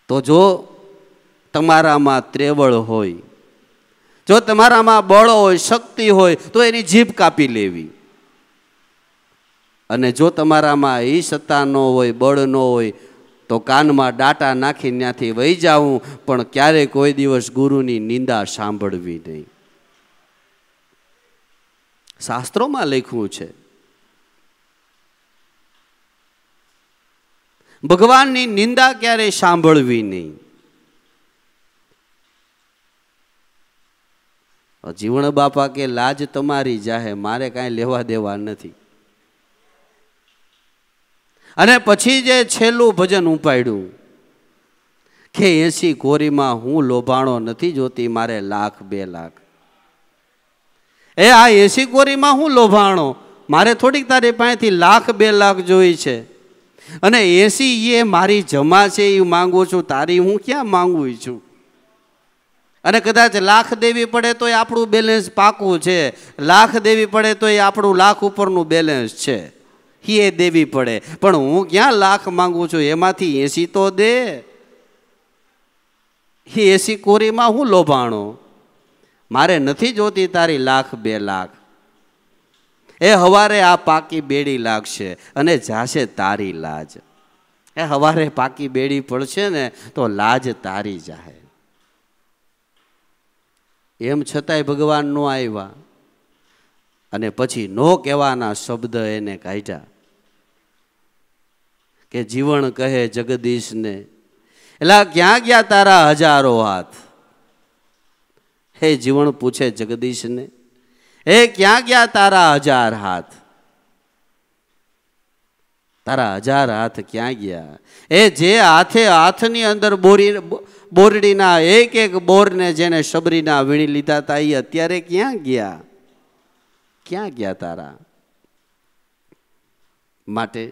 તો જો તમારામાં ત્રેવળ હોય, જો તમારામાં બળ હોય, શક્તિ હોય તો એની જીભ કાપી લેવી. અને જો તમારામાં એ સત્તા ન હોય, બળ ન હોય તો કાનમાં ડાટા નાખી ત્યાંથી વહી જાવું, પણ ક્યારેય કોઈ દિવસ ગુરુની નિંદા સાંભળવી નહીં. શાસ્ત્રોમાં લખ્યું છે. ભગવાનની નિંદા ક્યારેય સાંભળવી નહીં. જીવણ બાપા કે લાજ તમારી જાહે, મારે કાંઈ લેવા દેવા નથી. અને પછી જે છેલ્લું ભજન ઉપાડ્યું કે 80 કોરીમાં હું લોભાણો નથી જોતી, મારે લાખ 2 લાખ. એ આ 80 કોરીમાં હું લોભાણો, મારે થોડીક તારી પાસેથી લાખ 2 લાખ જોઈ છે. અને 80 એ મારી જમા છે એ માંગુ છું, તારી હું ક્યાં માંગુ છું? અને કદાચ લાખ દેવી પડે તો એ આપણું બેલેન્સ પાકું છે, લાખ દેવી પડે તો એ આપણું લાખ ઉપરનું બેલેન્સ છે, એ દેવી પડે. પણ હું ક્યાં લાખ માંગુ છું? એમાંથી 80 તો દે. એ 80 કોરીમાં હું લોભાણો, મારે નથી જોતી તારી લાખ 2 લાખ. એ હવારે આ પાકી બેડી લાગશે અને જાશે તારી લાજ. એ હવારે પાકી બેડી પડશે ને તો લાજ તારી જાહે. એમ છતાંય ભગવાન નો આવ્યા અને પછી નો કહેવાના શબ્દ એને કાઢ્યા કે જીવણ કહે જગદીશને, એલા ક્યાં ગયા તારા હજારો હાથ? હે જીવણ પૂછે જગદીશને, હે ક્યાં ગયા તારા 1000 હાથ? તારા 1000 હાથ ક્યાં ગયા? એ જે હાથની અંદર બોરડીના એક એક બોરને જેને શબરીના વીણી લીધા હતા એ અત્યારે ક્યાં ગયા? ક્યાં ગયા તારા? માટે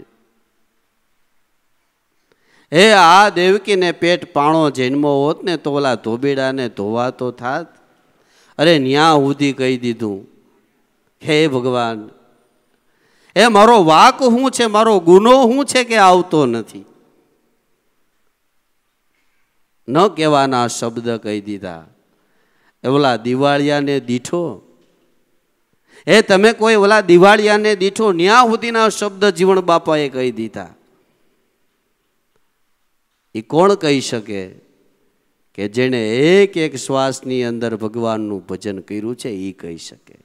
એ આ દેવકીને પેટ પાણો જન્મો હોત ને તો ઓલા ધોબીડાને ધોવા તો થાત. અરે ન્યા સુધી કહી દીધું, હે ભગવાન, એ મારો વાક શું છે, મારો ગુનો શું છે કે આવતો નથી? ન કહેવાના શબ્દ કહી દીધા. એ ઓલા દિવાળિયાને દીઠો, એ તમે કોઈ ઓલા દિવાળિયાને દીઠો, ન્યા સુધીના શબ્દ જીવણ બાપાએ કહી દીધા. એ કોણ કહી શકે કે જેણે એક એક શ્વાસની અંદર ભગવાનનું ભજન કર્યું છે? એ કહી શકે.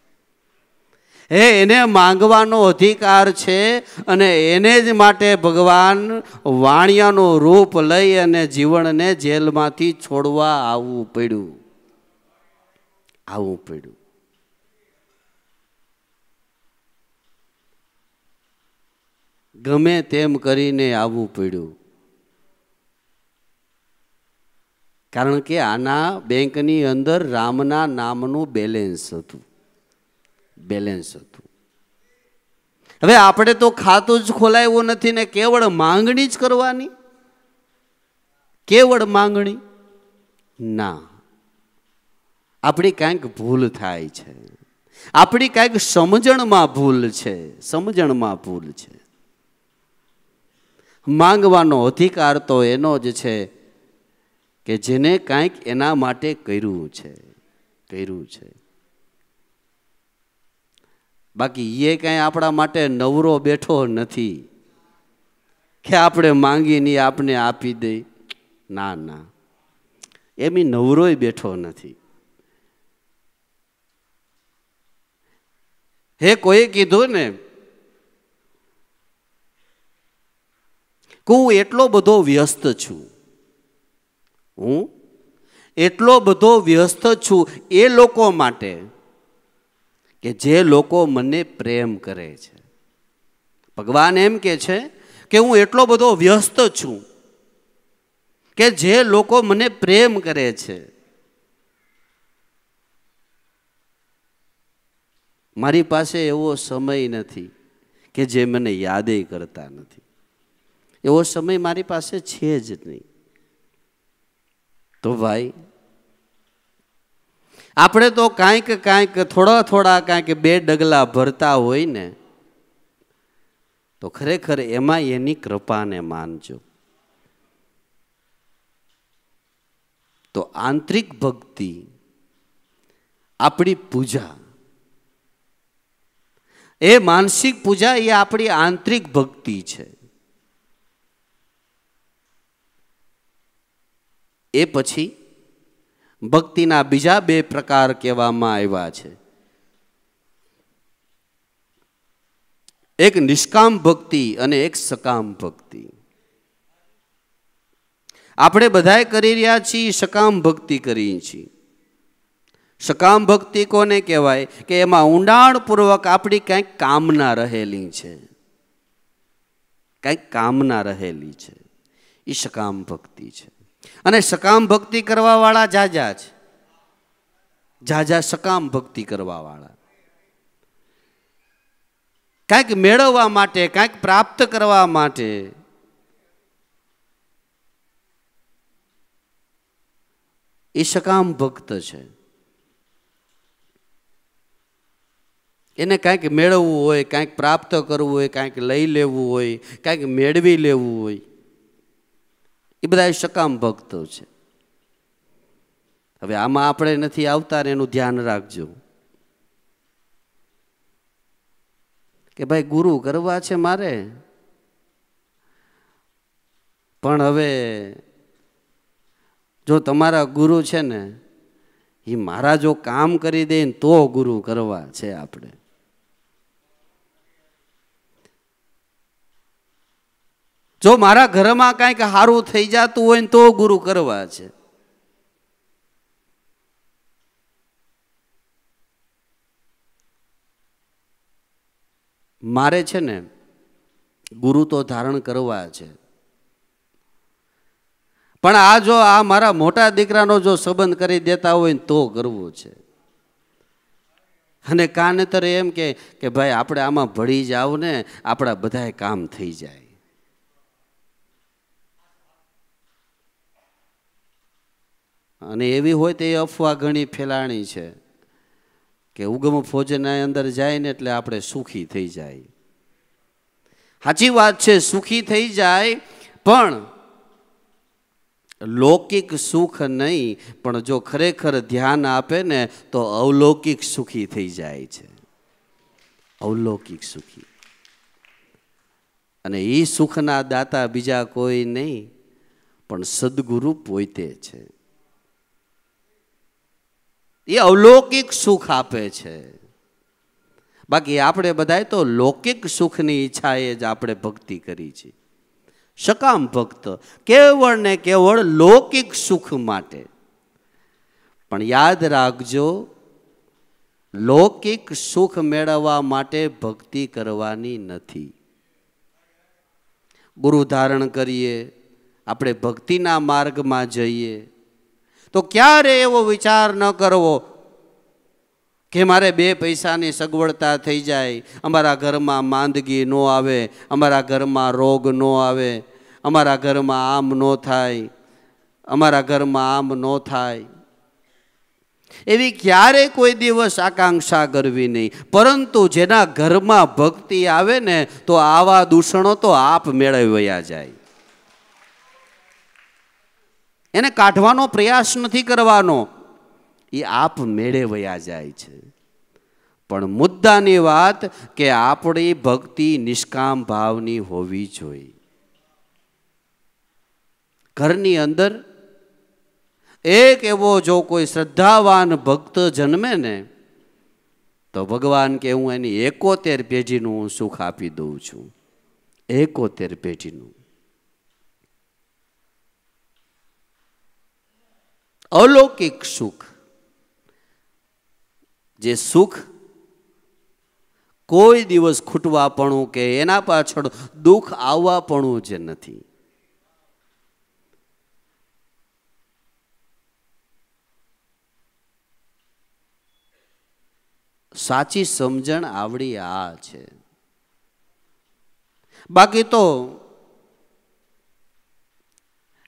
એને માંગવાનો અધિકાર છે અને એને જ માટે ભગવાન વાણિયાનું રૂપ લઈ અને જીવનને જેલમાંથી છોડવા આવવું પડ્યું. ગમે તેમ કરીને આવવું પડ્યું. કારણ કે આના બેંકની અંદર રામના નામનું બેલેન્સ હતું. હવે આપણે તો ખાતું જ ખોલાવ્યું નથી ને કેવળ માંગણી જ કરવાની. કેવળ માંગણી ના, આપણી કાંઈક ભૂલ થાય છે, આપણી કાંઈક સમજણમાં ભૂલ છે, સમજણમાં ભૂલ છે. માંગવાનો અધિકાર તો એનો જ છે કે જેને કાંઈક એના માટે કર્યું છે. બાકી એ કાંઈ આપણા માટે નવરો બેઠો નથી કે આપણે માંગીને આપને આપી દે. ના ના, એમ નવરોય બેઠો નથી. હે કોઈ કીધું ને કે હું એટલો બધો વ્યસ્ત છું, હું એટલો બધો વ્યસ્ત છું એ લોકો માટે કે જે લોકો મને પ્રેમ કરે છે. ભગવાન એમ કે છે કે હું એટલો બધો વ્યસ્ત છું કે જે લોકો મને પ્રેમ કરે છે. મારી પાસે એવો સમય નથી કે જે મને યાદે કરતા નથી. એવો સમય મારી પાસે છે જ નહીં. તો ભાઈ આપણે તો કાંઈક થોડા કાંઈક બે ડગલા ભરતા હોય ને તો ખરેખર એમાં એની કૃપાને માનજો. તો આંતરિક ભક્તિ, આપણી પૂજા, એ માનસિક પૂજા એ આપણી આંતરિક ભક્તિ છે. એ પછી ભક્તિના બીજા બે પ્રકાર કહેવામાં આવ્યા છે. એક નિષ્કામ ભક્તિ અને એક સકામ ભક્તિ. આપણે બધાએ કરી રહ્યા છીએ સકામ ભક્તિ કરીએ છીએ. સકામ ભક્તિ કોને કહેવાય કે એમાં ઊંડાણપૂર્વક આપણી કંઈક કામના રહેલી છે, કંઈક કામના રહેલી છે. એ સકામ ભક્તિ છે. અને સકામ ભક્તિ કરવા વાળા જાજા છે, જાજા સકામ ભક્તિ કરવા વાળા. કંઈક મેળવવા માટે, કંઈક પ્રાપ્ત કરવા માટે એ સકામ ભક્ત છે. એને કાંઈક મેળવવું હોય, કાંઈક પ્રાપ્ત કરવું હોય, કાંઈક લઈ લેવું હોય, કાંઈક મેળવી લેવું હોય, એ બધા સકામ ભક્તો છે. હવે આમાં આપણે નથી આવતા ને એનું ધ્યાન રાખજો કે ભાઈ ગુરુ કરવા છે મારે, પણ હવે જો તમારા ગુરુ છે ને એ મારા જો કામ કરી દે ને તો ગુરુ કરવા છે આપણે. જો મારા ઘરમાં કાંઈક સારું થઈ જતું હોય ને તો ગુરુ કરવા છે. મારે છે ને ગુરુ તો ધારણ કરવા છે, પણ આ જો આ મારા મોટા દીકરાનો જો સંબંધ કરી દેતા હોય ને તો કરવું છે. અને કાનેતર એમ કે ભાઈ આપણે આમાં ભળી જાવ ને આપણા બધાય કામ થઈ જાય. અને એવી હોય તો એ અફવા ઘણી ફેલાણી છે કે ઉગમ ફોજના અંદર જાય ને એટલે આપણે સુખી થઈ જાય. સાચી વાત છે, સુખી થઈ જાય, પણ લૌકિક સુખ નહીં, પણ જો ખરેખર ધ્યાન આપે ને તો અવલૌકિક સુખી થઈ જાય છે. અવલૌકિક સુખી. અને એ સુખના દાતા બીજા કોઈ નહીં પણ સદગુરુ પોતે છે. એ અવલૌકિક સુખ આપે છે. બાકી આપણે બધાય તો લૌકિક સુખની ઈચ્છાએ જ આપણે ભક્તિ કરી છે. સકામ ભક્ત કેવળ ને કેવળ લૌકિક સુખ માટે. પણ યાદ રાખજો, લૌકિક સુખ મેળવવા માટે ભક્તિ કરવાની નથી. ગુરુ ધારણ કરીએ, આપણે ભક્તિના માર્ગમાં જઈએ તો ક્યારે એવો વિચાર ન કરવો કે મારે બે પૈસાની સગવડતા થઈ જાય, અમારા ઘરમાં માંદગી ન આવે, અમારા ઘરમાં રોગ ન આવે, અમારા ઘરમાં આમ ન થાય, અમારા ઘરમાં આમ ન થાય. એવી ક્યારે કોઈ દિવસ આકાંક્ષા કરવી નહીં. પરંતુ જેના ઘરમાં ભક્તિ આવે ને તો આવા દૂષણો તો આપ મેળવ્યા જાય. એને કાઢવાનો પ્રયાસ નથી કરવાનો, એ આપ મેળે વયા જાય છે. પણ મુદ્દાની વાત કે આપણી ભક્તિ નિષ્કામ ભાવની હોવી જોઈએ. ઘરની અંદર એક એવો જો કોઈ શ્રદ્ધાવાન ભક્ત જન્મે ને તો ભગવાન કે હું એની 71 પેઢીનું હું સુખ આપી દઉં છું. 71 પેઢીનું અલૌકિક સુખ. જે સુખ કોઈ દિવસ ખૂટવાપણું કે એના પાછળ દુઃખ આવવાપણું જે નથી. સાચી સમજણ આવડી આ છે. બાકી તો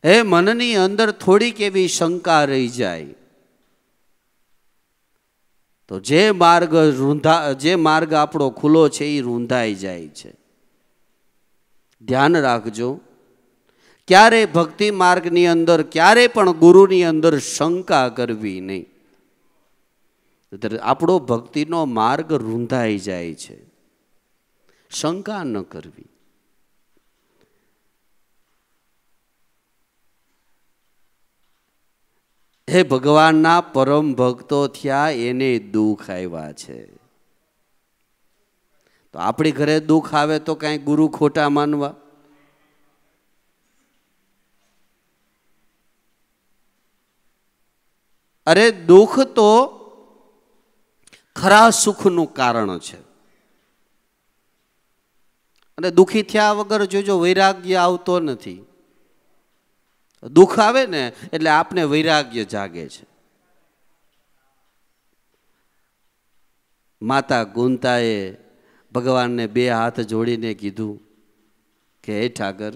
એ મનની અંદર થોડીક એવી શંકા રહી જાય તો જે માર્ગ આપણો ખુલ્લો છે એ રૂંધાઈ જાય છે. ધ્યાન રાખજો, ક્યારે ભક્તિ માર્ગની અંદર ક્યારે પણ ગુરુની અંદર શંકા કરવી નહીં. આપણો ભક્તિનો માર્ગ રૂંધાઈ જાય છે. શંકા ન કરવી. હે ભગવાનના પરમ ભક્તો થયા એને દુઃખ આવ્યા છે. તો આપણી ઘરે દુઃખ આવે તો કઈ ગુરુ ખોટા માનવા? અરે દુઃખ તો ખરા સુખનું કારણ છે. અને દુઃખી થયા વગર જોજો વૈરાગ્ય આવતો નથી. દુઃખ આવે ને એટલે આપને વૈરાગ્ય જાગે છે. માતા કુંતાએ ભગવાનને 2 હાથ જોડીને કીધું કે હે ઠાકર,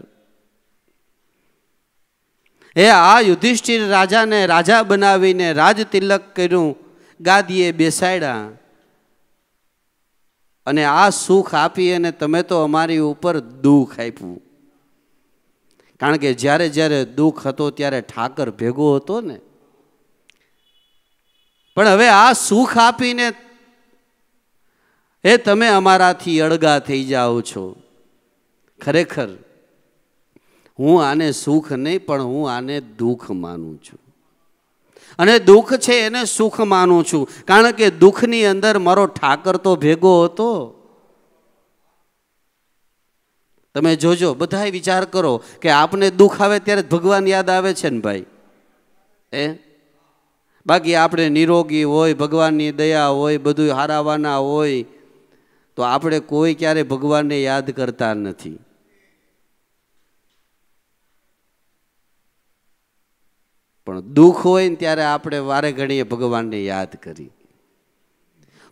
હે આ યુધિષ્ઠિર રાજાને રાજા બનાવીને રાજ તિલક કર્યું, ગાદીએ બેસાડ્યા, અને આ સુખ આપી અને તમે તો અમારી ઉપર દુઃખ આપ્યું. કારણ કે જ્યારે જ્યારે દુઃખ હતો ત્યારે ઠાકર ભેગો હતો ને. પણ હવે આ સુખ આપીને એ તમે અમારાથી અળગા થઈ જાઓ છો. ખરેખર હું આને સુખ નહીં પણ હું આને દુઃખ માનું છું. અને દુઃખ છે એને સુખ માનું છું, કારણ કે દુઃખની અંદર મારો ઠાકર તો ભેગો હતો. તમે જોજો, બધાય વિચાર કરો કે આપને દુઃખ આવે ત્યારે ભગવાન યાદ આવે છે ને ભાઈ. બાકી આપણે નિરોગી હોય, ભગવાનની દયા હોય, બધું હારાવાના હોય તો આપણે કોઈ ક્યારે ભગવાનને યાદ કરતા નથી. પણ દુઃખ હોય ને ત્યારે આપણે વારે ઘડીએ ભગવાનને યાદ કરી.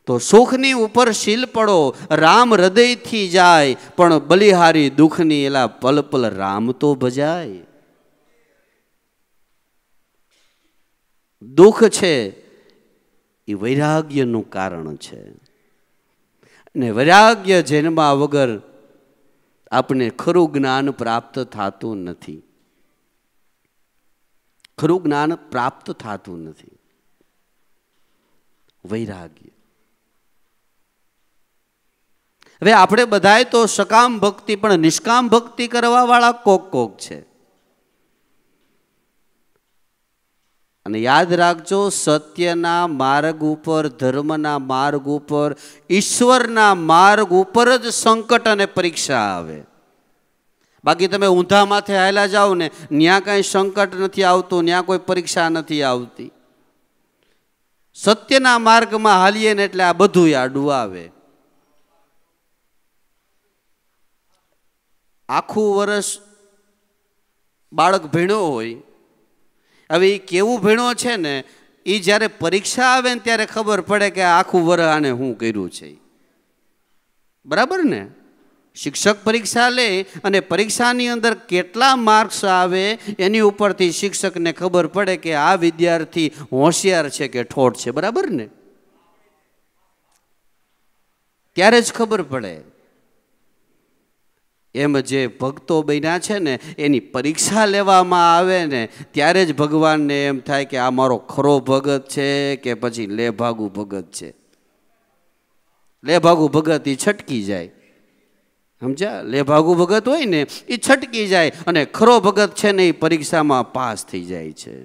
તો સુખની ઉપર શીલ પડો, રામ હૃદયથી જાય, પણ બલિહારી દુઃખની એલા પલ પલ રામ તો ભજાય. દુઃખ છે એ વૈરાગ્યનું કારણ છે. અને વૈરાગ્ય જન્મા વગર આપણે ખરું જ્ઞાન પ્રાપ્ત થતું નથી. ખરું જ્ઞાન પ્રાપ્ત થતું નથી. વૈરાગ્ય. હવે આપણે બધાય તો સકામ ભક્તિ પણ નિષ્કામ ભક્તિ કરવા વાળા કોક છે. અને યાદ રાખજો, સત્યના માર્ગ ઉપર, ધર્મના માર્ગ ઉપર, ઈશ્વરના માર્ગ ઉપર જ સંકટ અને પરીક્ષા આવે. બાકી તમે ઊંધા માથે હાલ્યા જાઓ ને, ત્યાં કાંઈ સંકટ નથી આવતું, ત્યાં કોઈ પરીક્ષા નથી આવતી. સત્યના માર્ગમાં હાલીએ ને એટલે આ બધું આડું આવે. આખું વર્ષ બાળક ભણ્યો હોય, હવે એ કેવું ભણ્યો છે ને, એ જ્યારે પરીક્ષા આવે ને ત્યારે ખબર પડે કે આખું વર્ષ આને શું કર્યું છે. બરાબર ને? શિક્ષક પરીક્ષા લે અને પરીક્ષાની અંદર કેટલા માર્ક્સ આવે એની ઉપરથી શિક્ષકને ખબર પડે કે આ વિદ્યાર્થી હોશિયાર છે કે ઠોઠ છે. બરાબર ને? ત્યારે જ ખબર પડે. એમ જે ભક્તો બન્યા છે ને એની પરીક્ષા લેવામાં આવે ને ત્યારે જ ભગવાનને એમ થાય કે આ મારો ખરો ભગત છે કે પછી લેભાગુ ભગત છે. લેભાગુ ભગત એ છટકી જાય. સમજ્યા? લેભાગુ ભગત હોય ને એ છટકી જાય અને ખરો ભગત છે ને એ પરીક્ષામાં પાસ થઈ જાય છે.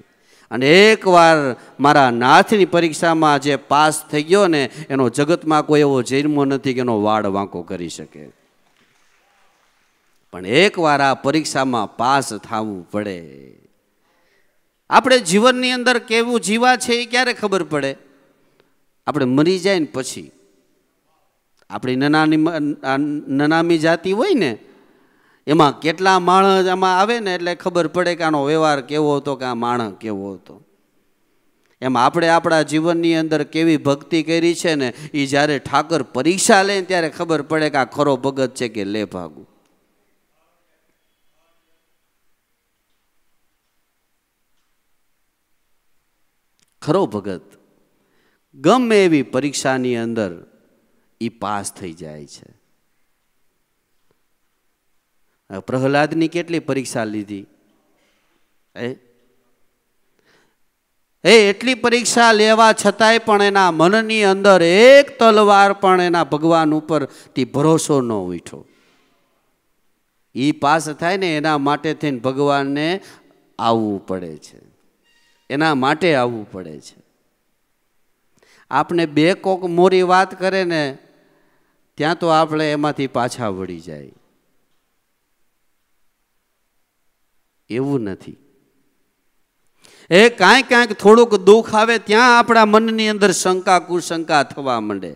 અને એકવાર મારા નાથની પરીક્ષામાં જે પાસ થઈ ગયો ને એનો જગતમાં કોઈ એવો જન્મો નથી કે એનો વાળ વાંકો કરી શકે. પણ એકવાર આ પરીક્ષામાં પાસ થવું પડે. આપણે જીવનની અંદર કેવું જીવા છે એ ક્યારે ખબર પડે? આપણે મરી જાય ને પછી. આપણી નનામી જાતિ હોય ને એમાં કેટલા માણસ આમાં આવે ને એટલે ખબર પડે કે આનો વ્યવહાર કેવો હતો કે આ માણસ કેવો હતો. એમ આપણે આપણા જીવનની અંદર કેવી ભક્તિ કરી છે ને એ જ્યારે ઠાકર પરીક્ષા લે ત્યારે ખબર પડે કે આ ખરો ભગત છે કે લેભાગુ. ખરો ભગત ગમે એવી પરીક્ષાની અંદર એ પાસ થઈ જાય છે. પ્રહલાદની કેટલી પરીક્ષા લીધી? એટલી પરીક્ષા લેવા છતાંય પણ એના મનની અંદર એક તલવાર પણ એના ભગવાન ઉપર થી ભરોસો ન ઉઠ્યો. એ પાસ થાય ને એના માટે થઈને ભગવાનને આવવું પડે છે. એના માટે આવવું પડે છે. આપણે બે કોક મોરી વાત કરે ને ત્યાં તો આપણે એમાંથી પાછા વળી જાય. એવું નથી. કાંઈક થોડુંક દુઃખ આવે ત્યાં આપણા મનની અંદર શંકા કુશંકા થવા માંડે.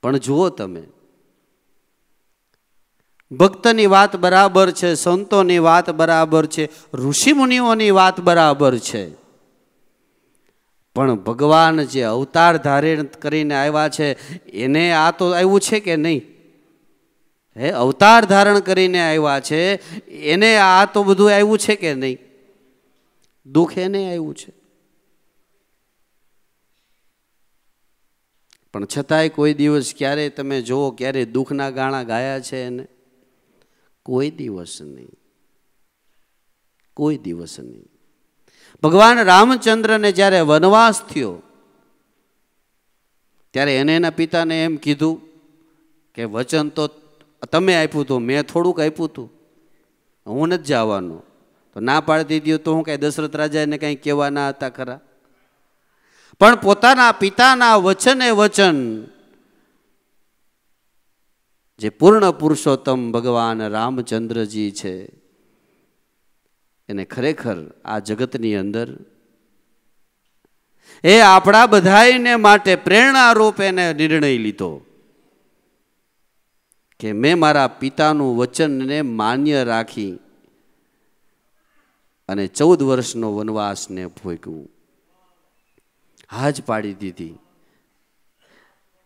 પણ જુઓ તમે, ભક્તની વાત બરાબર છે, સંતોની વાત બરાબર છે, ઋષિમુનિઓની વાત બરાબર છે, પણ ભગવાન જે અવતાર ધારણ કરીને આવ્યા છે એને આ તો આવ્યું છે કે નહીં? અવતાર ધારણ કરીને આવ્યા છે એને આ તો બધું આવ્યું છે કે નહીં? દુઃખ એને આવ્યું છે. પણ છતાંય કોઈ દિવસ ક્યારે તમે જુઓ ક્યારે દુઃખના ગાણા ગાયા છે એને? કોઈ દિવસ નહીં. કોઈ દિવસ નહીં. ભગવાન રામચંદ્રને જ્યારે વનવાસ થયો ત્યારે એને એના પિતાને એમ કીધું કે વચન તો તમે આપ્યું હતું, મેં થોડુંક આપ્યું હતું, હું નથી જવાનું. તો ના પાડી દીધી તો હું કાંઈ દશરથ રાજાને કંઈ કહેવાના હતા ખરા? પણ પોતાના પિતાના વચને વચન જે પૂર્ણ પુરુષોત્તમ ભગવાન રામચંદ્રજી છે એને ખરેખર આ જગતની અંદર એ આપણા બધાને માટે પ્રેરણારૂપ એને નિર્ણય લીધો કે મેં મારા પિતાનું વચનને માન્ય રાખી અને 14 વર્ષનો વનવાસને ભોગવું. હાજ પાડી દીધી.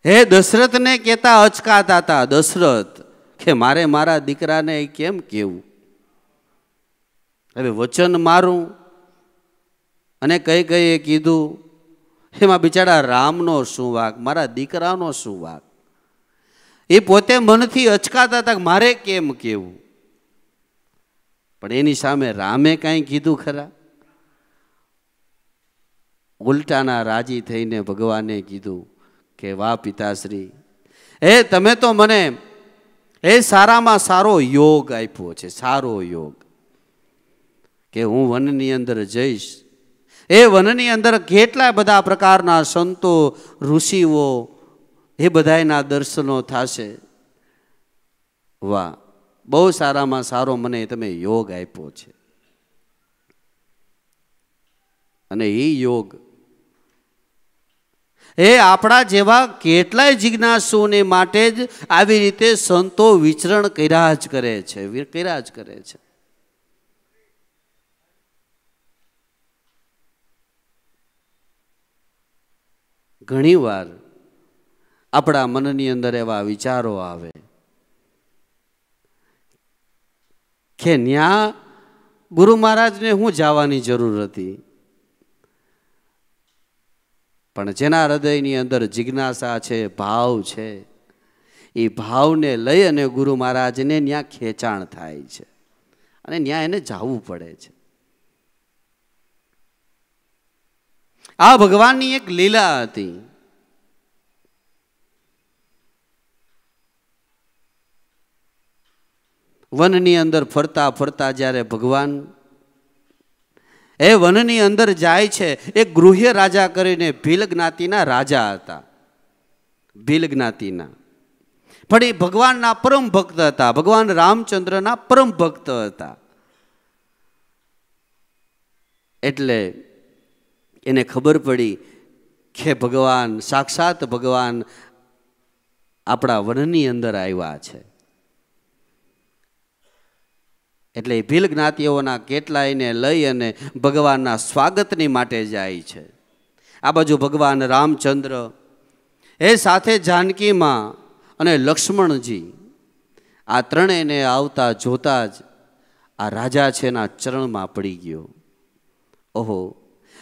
હે દશરથને કહેતા અચકાતા હતા દશરથ કે મારે મારા દીકરાને કેમ કેવું? હવે વચન મારું અને કઈ કીધું એમાં બિચારા રામનો શું વાંક, મારા દીકરાનો શું વાંક? એ પોતે મનથી અચકાતા હતા મારે કેમ કેવું? પણ એની સામે રામે કાંઈ કીધું ખરા? ઉલટાના રાજી થઈને ભગવાને કીધું કે વાહ પિતાશ્રી, તમે તો મને સારામાં સારો યોગ આપ્યો છે, સારો યોગ કે હું વનની અંદર જઈશ. એ વનની અંદર કેટલા બધા પ્રકારના સંતો ઋષિઓ એ બધાના દર્શનો થશે. વાહ, બહુ સારામાં સારો મને તમે યોગ આપ્યો છે. અને એ યોગ આપણા જેવા કેટલાય જિજ્ઞાસુને માટે જ આવી રીતે સંતો વિચરણ કર્યા જ કરે છે, કર્યા જ કરે છે. ઘણીવાર આપણા મનની અંદર એવા વિચારો આવે કે ન્યા ગુરુ મહારાજને હું જવાની જરૂર હતી. પણ જેના હૃદયની અંદર જિજ્ઞાસા છે, ભાવ છે, એ ભાવને લઈ અને ગુરુ મહારાજને ત્યાં ખેંચાણ થાય છે અને ત્યાં એને જવું પડે છે. આ ભગવાનની એક લીલા હતી. વનની અંદર ફરતા ફરતા જ્યારે ભગવાન એ વનની અંદર જાય છે, એક ગૃહ્ય રાજા કરીને ભીલ જ્ઞાતિના રાજા હતા. ભીલ જ્ઞાતિના પણ એ ભગવાનના પરમ ભક્ત હતા. ભગવાન રામચંદ્રના પરમ ભક્ત હતા. એટલે એને ખબર પડી કે ભગવાન સાક્ષાત ભગવાન આપણા વનની અંદર આવ્યા છે. એટલે ભીલ જ્ઞાતિઓના કેટલાયને લઈ અને ભગવાનના સ્વાગતની માટે જાય છે. આ બાજુ ભગવાન રામચંદ્ર એ સાથે જાનકીમાં અને લક્ષ્મણજી આ ત્રણેયને આવતા જોતા જ આ રાજા છે એના ચરણમાં પડી ગયો. ઓહો,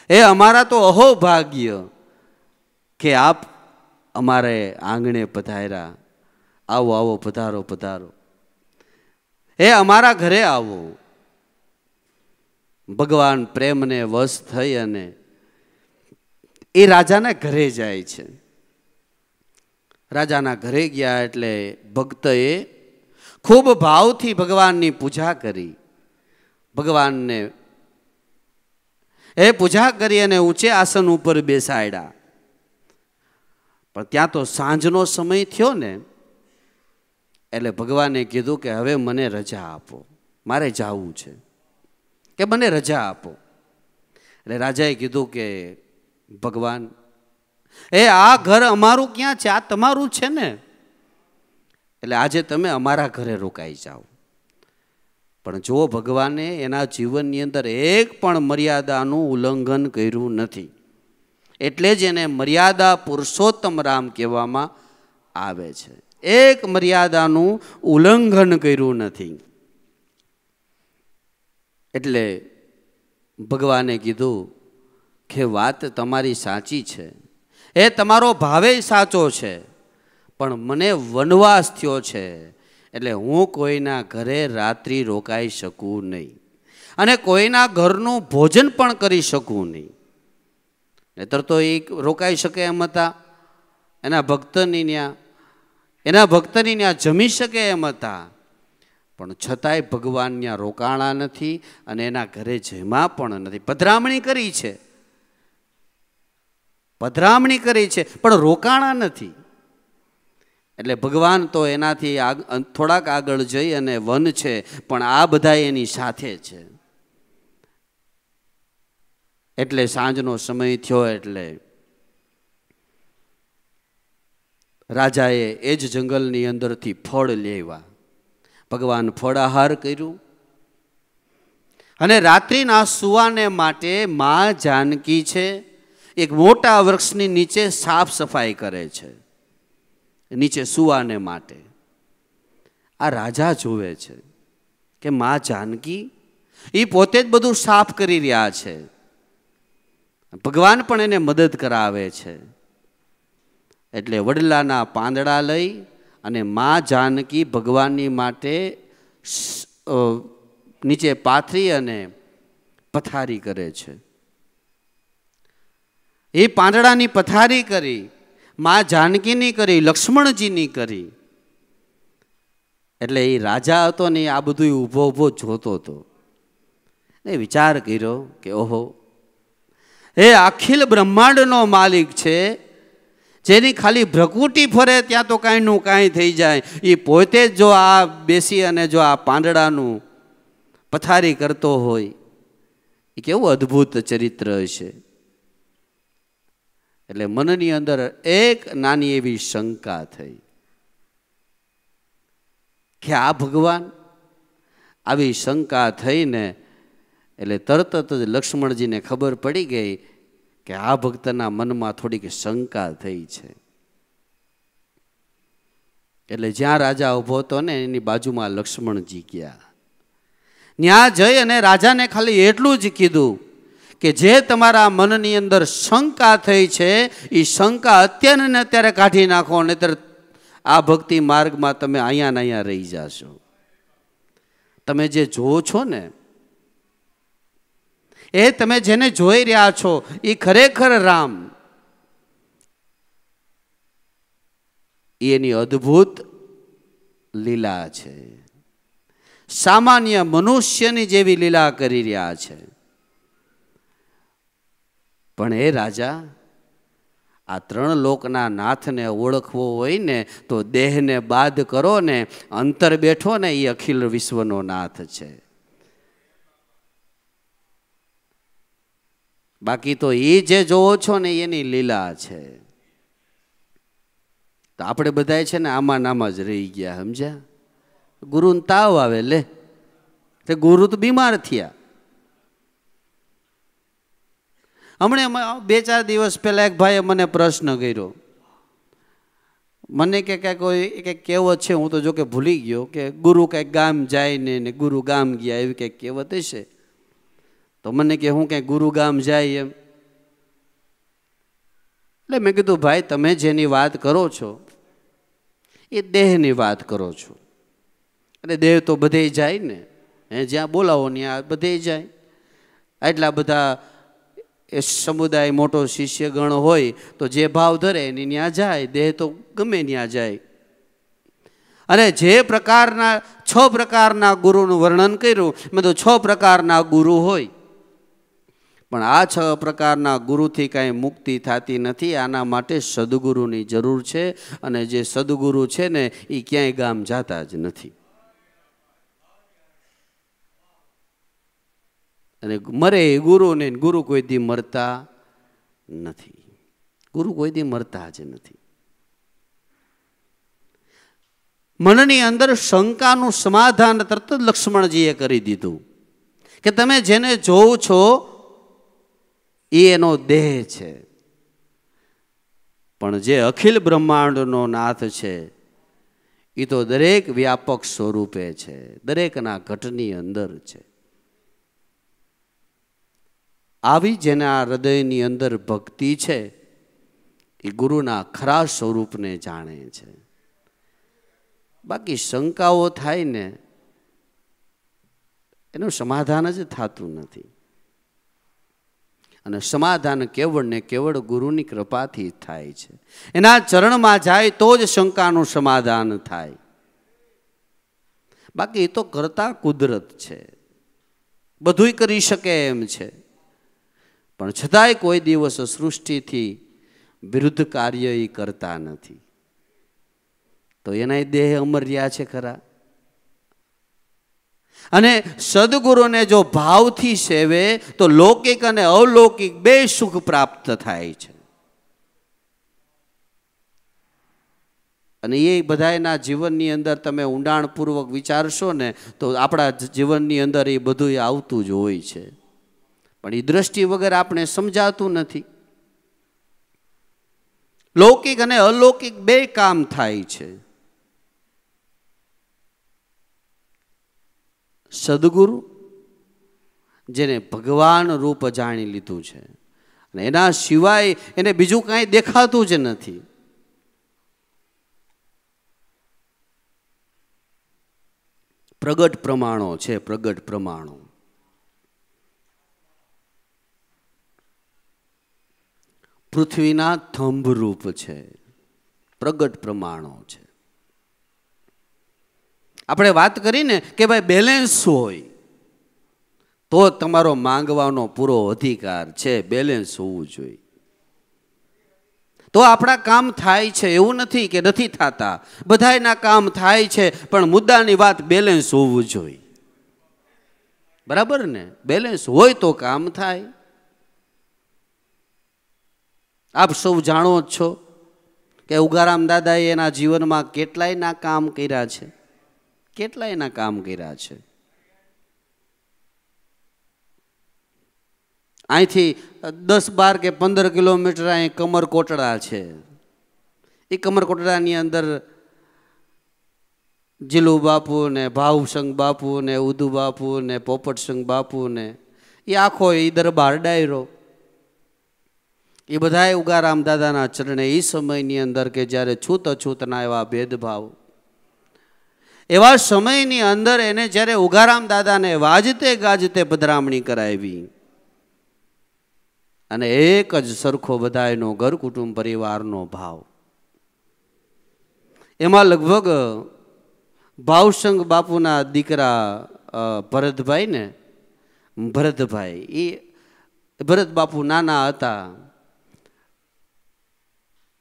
એ અમારા તો અહો ભાગ્ય કે આપ અમારે આંગણે પધાર્યા. આવો આવો, પધારો પધારો, એ અમારા ઘરે આવો. ભગવાન પ્રેમને વશ થઈ અને એ રાજાના ઘરે જાય છે. રાજાના ઘરે ગયા એટલે ભક્તએ ખૂબ ભાવથી ભગવાનની પૂજા કરી. ભગવાનને એ પૂજા કરી અને ઊંચે આસન ઉપર બેસાડ્યા. પણ ત્યાં તો સાંજનો સમય થયો ને, એટલે ભગવાને કીધું કે હવે મને રજા આપો, મારે જાવું છે, કે મને રજા આપો. એટલે રાજાએ કીધું કે ભગવાન, એ આ ઘર અમારું ક્યાં છે? આ તમારું છે ને, એટલે આજે તમે અમારા ઘરે રોકાઈ જાઓ. પણ જો ભગવાને એના જીવનની અંદર એક પણ મર્યાદાનું ઉલ્લંઘન કર્યું નથી. એટલે જ એને મર્યાદા પુરુષોત્તમ રામ કહેવામાં આવે છે. એક મર્યાદાનું ઉલ્લંઘન કર્યું નથી. એટલે ભગવાને કીધું કે વાત તમારી સાચી છે, એ તમારો ભાવે સાચો છે, પણ મને વનવાસ થયો છે એટલે હું કોઈના ઘરે રાત્રિ રોકાઈ શકું નહીં અને કોઈના ઘરનું ભોજન પણ કરી શકું નહીં. નહીતર તો એ રોકાઈ શકે એમ હતા. એના ભક્તની ત્યાં જમી શકે એમ હતા. પણ છતાંય ભગવાન ત્યાં રોકાણા નથી અને એના ઘરે જમ્યા પણ નથી. પધરામણી કરી છે, પણ રોકાણા નથી. એટલે ભગવાન તો એનાથી થોડાક આગળ જઈ અને વન છે, પણ આ બધા એની સાથે છે. એટલે સાંજનો સમય થયો એટલે રાજાએ એ જ જંગલની અંદરથી ફળ લેવા ભગવાન ફળ આહાર કર્યું. અને રાત્રિના સુવાને માટે મા જાનકી છે એક મોટા વૃક્ષની નીચે સાફ સફાઈ કરે છે, નીચે સુવાને માટે. આ રાજા જોવે છે કે મા જાનકી એ પોતે જ બધું સાફ કરી રહ્યા છે. ભગવાન પણ એને મદદ કરાવે છે. એટલે વડલાના પાંદડા લઈ અને મા જાનકી ભગવાનની માટે નીચે પાથરી અને પથારી કરે છે. એ પાંદડાની પથારી કરી, મા જાનકીની કરી, લક્ષ્મણજીની કરી. એટલે એ રાજા હતો ને આ બધું ઊભો ઊભો જોતો હતો. એ વિચાર કર્યો કે ઓહો, એ અખિલ બ્રહ્માંડનો માલિક છે, જેની ખાલી ભ્રકુટી ફરે ત્યાં તો કાંઈનું કાંઈ થઈ જાય. એ પોતે જ જો આ બેસી અને જો આ પાંદડાનું પથારી કરતો હોય, એ કેવું અદ્ભુત ચરિત્ર હશે. એટલે મનની અંદર એક નાની એવી શંકા થઈ કે આ ભગવાન, આવી શંકા થઈને એટલે તરત જ લક્ષ્મણજીને ખબર પડી ગઈ કે આ ભક્તના મનમાં થોડીક શંકા થઈ છે. એટલે જ્યાં રાજા ઊભો હતો ને એની બાજુમાં લક્ષ્મણજી ગયા. ત્યાં જઈ અને રાજાને ખાલી એટલું જ કીધું કે જે તમારા મનની અંદર શંકા થઈ છે એ શંકા અત્યારે ને અત્યારે કાઢી નાખો, નહીતર આ ભક્તિ માર્ગમાં તમે અહીંયા ને અહીંયા રહી જશો. તમે જે જોવો છો ને એ તમે જેને જોઈ રહ્યા છો એ ખરેખર રામ, એની અદ્ભુત લીલા છે. સામાન્ય મનુષ્યની જેવી લીલા કરી રહ્યા છે. પણ એ રાજા, આ ત્રણ લોકના નાથને ઓળખવો હોય ને તો દેહને બાદ કરો ને, અંતર બેઠો ને એ અખિલ વિશ્વનો નાથ છે. બાકી તો એ જે જોવો છો ને એની લીલા છે. તો આપણે બધા છે ને આમાં નામાં જ રહી ગયા, સમજ્યા? ગુરુને તાવ આવે લે, તે ગુરુ તો બીમાર થયા. હમણાં 2-4 દિવસ પહેલા એક ભાઈએ મને પ્રશ્ન કર્યો. મને કે કંઈક કહેવત છે, હું તો જો કે ભૂલી ગયો, કે ગુરુ કંઈક ગામ જાય ને ગુરુ ગામ ગયા, એવી કંઈક કહેવત હશે. તો મને કે હું કંઈક ગુરુ ગામ જાય એમ. એટલે મેં કીધું ભાઈ, તમે જેની વાત કરો છો એ દેહની વાત કરો છો. અને દેહ તો બધે જાય ને, જ્યાં બોલાવો ત્યાં બધે જાય. એટલા બધા એ સમુદાય મોટો શિષ્યગણ હોય તો જે ભાવ ધરે એની ત્યાં જાય, દેહ તો ગમે ત્યાં જાય. અને જે પ્રકારના 6 પ્રકારના ગુરુનું વર્ણન કર્યું, મેં તો 6 પ્રકારના ગુરુ હોય, પણ આ 6 પ્રકારના ગુરુથી કાંઈ મુક્તિ થતી નથી. આના માટે સદગુરુની જરૂર છે. અને જે સદગુરુ છે ને એ ક્યાંય ગામ જાતા જ નથી. અને મરે ગુરુ ને, ગુરુ કોઈ દી મરતા નથી. ગુરુ કોઈ દી મરતા જ નથી. મનની અંદર શંકાનું સમાધાન તરત જ લક્ષ્મણજીએ કરી દીધું કે તમે જેને જોવો છો એ એનો દેહ છે, પણ જે અખિલ બ્રહ્માંડનો નાથ છે એ તો દરેક વ્યાપક સ્વરૂપે છે, દરેકના ઘટની અંદર છે. આવી જેના હૃદયની અંદર ભક્તિ છે એ ગુરુના ખરા સ્વરૂપને જાણે છે. બાકી શંકાઓ થાય ને એનું સમાધાન જ થતું નથી. અને સમાધાન કેવળ ને કેવળ ગુરુની કૃપાથી થાય છે. એના ચરણમાં જાય તો જ શંકાનું સમાધાન થાય. બાકી એ તો કરતા કુદરત છે, બધુંય કરી શકે એમ છે, પણ છતાંય કોઈ દિવસ સૃષ્ટિથી વિરુદ્ધ કાર્ય એ કરતા નથી. તો એના દેહ અમર રહ્યા છે ખરા. અને સદગુરુને જો ભાવથી સેવે તો લૌકિક અને અલૌકિક બે સુખ પ્રાપ્ત થાય છે. અને એ બધાના જીવનની અંદર તમે ઊંડાણપૂર્વક વિચારશો ને તો આપણા જીવનની અંદર એ બધું આવતું જ હોય છે. પણ એ દ્રષ્ટિ વગર આપણે સમજાતું નથી. લૌકિક અને અલૌકિક બે કામ થાય છે. સદગુરુ જેને ભગવાન રૂપ જાણી લીધું છે અને એના સિવાય એને બીજું કાંઈ દેખાતું જ નથી. પ્રગટ પ્રમાણો છે, પ્રગટ પ્રમાણો. પૃથ્વીના થંભ રૂપ છે, પ્રગટ પ્રમાણો છે. આપણે વાત કરીને કે ભાઈ બેલેન્સ હોય તો તમારો માંગવાનો પૂરો અધિકાર છે. બેલેન્સ હોવું જોઈએ તો આપણા કામ થાય છે. એવું નથી કે નથી થતા, બધાયના કામ થાય છે, પણ મુદ્દાની વાત બેલેન્સ હોવું જોઈએ. બરાબર ને? બેલેન્સ હોય તો કામ થાય. આપ સૌ જાણો જ છો કે ઉગારામ દાદાએ એના જીવનમાં કેટલાયના કામ કર્યા છે, કેટલાયના કામ કર્યા છે. અહીંથી 10, 12 કે 15 કિલોમીટર અહીં કમરકોટડા છે. એ કમરકોટડાની અંદર જીલુ બાપુ ને ભાવસંગ બાપુ ને ઉદુ બાપુ ને પોપટસંગ બાપુ ને એ આખો એ દરબાર ડાયરો એ બધાએ ઉગારામ દાદાના ચરણે એ સમયની અંદર કે જ્યારે છૂત અછૂતના એવા ભેદભાવ, એવા સમયની અંદર એને જ્યારે ઉગારામ દાદાને વાજતે ગાજતે પધરામણી કરાવી અને એક જ સરખો બધાયનો ઘર કુટુંબ પરિવારનો ભાવ, એમાં લગભગ ભાવસંગ બાપુના દીકરા ભરતભાઈ ને ભરતભાઈ એ ભરત બાપુ નાના હતા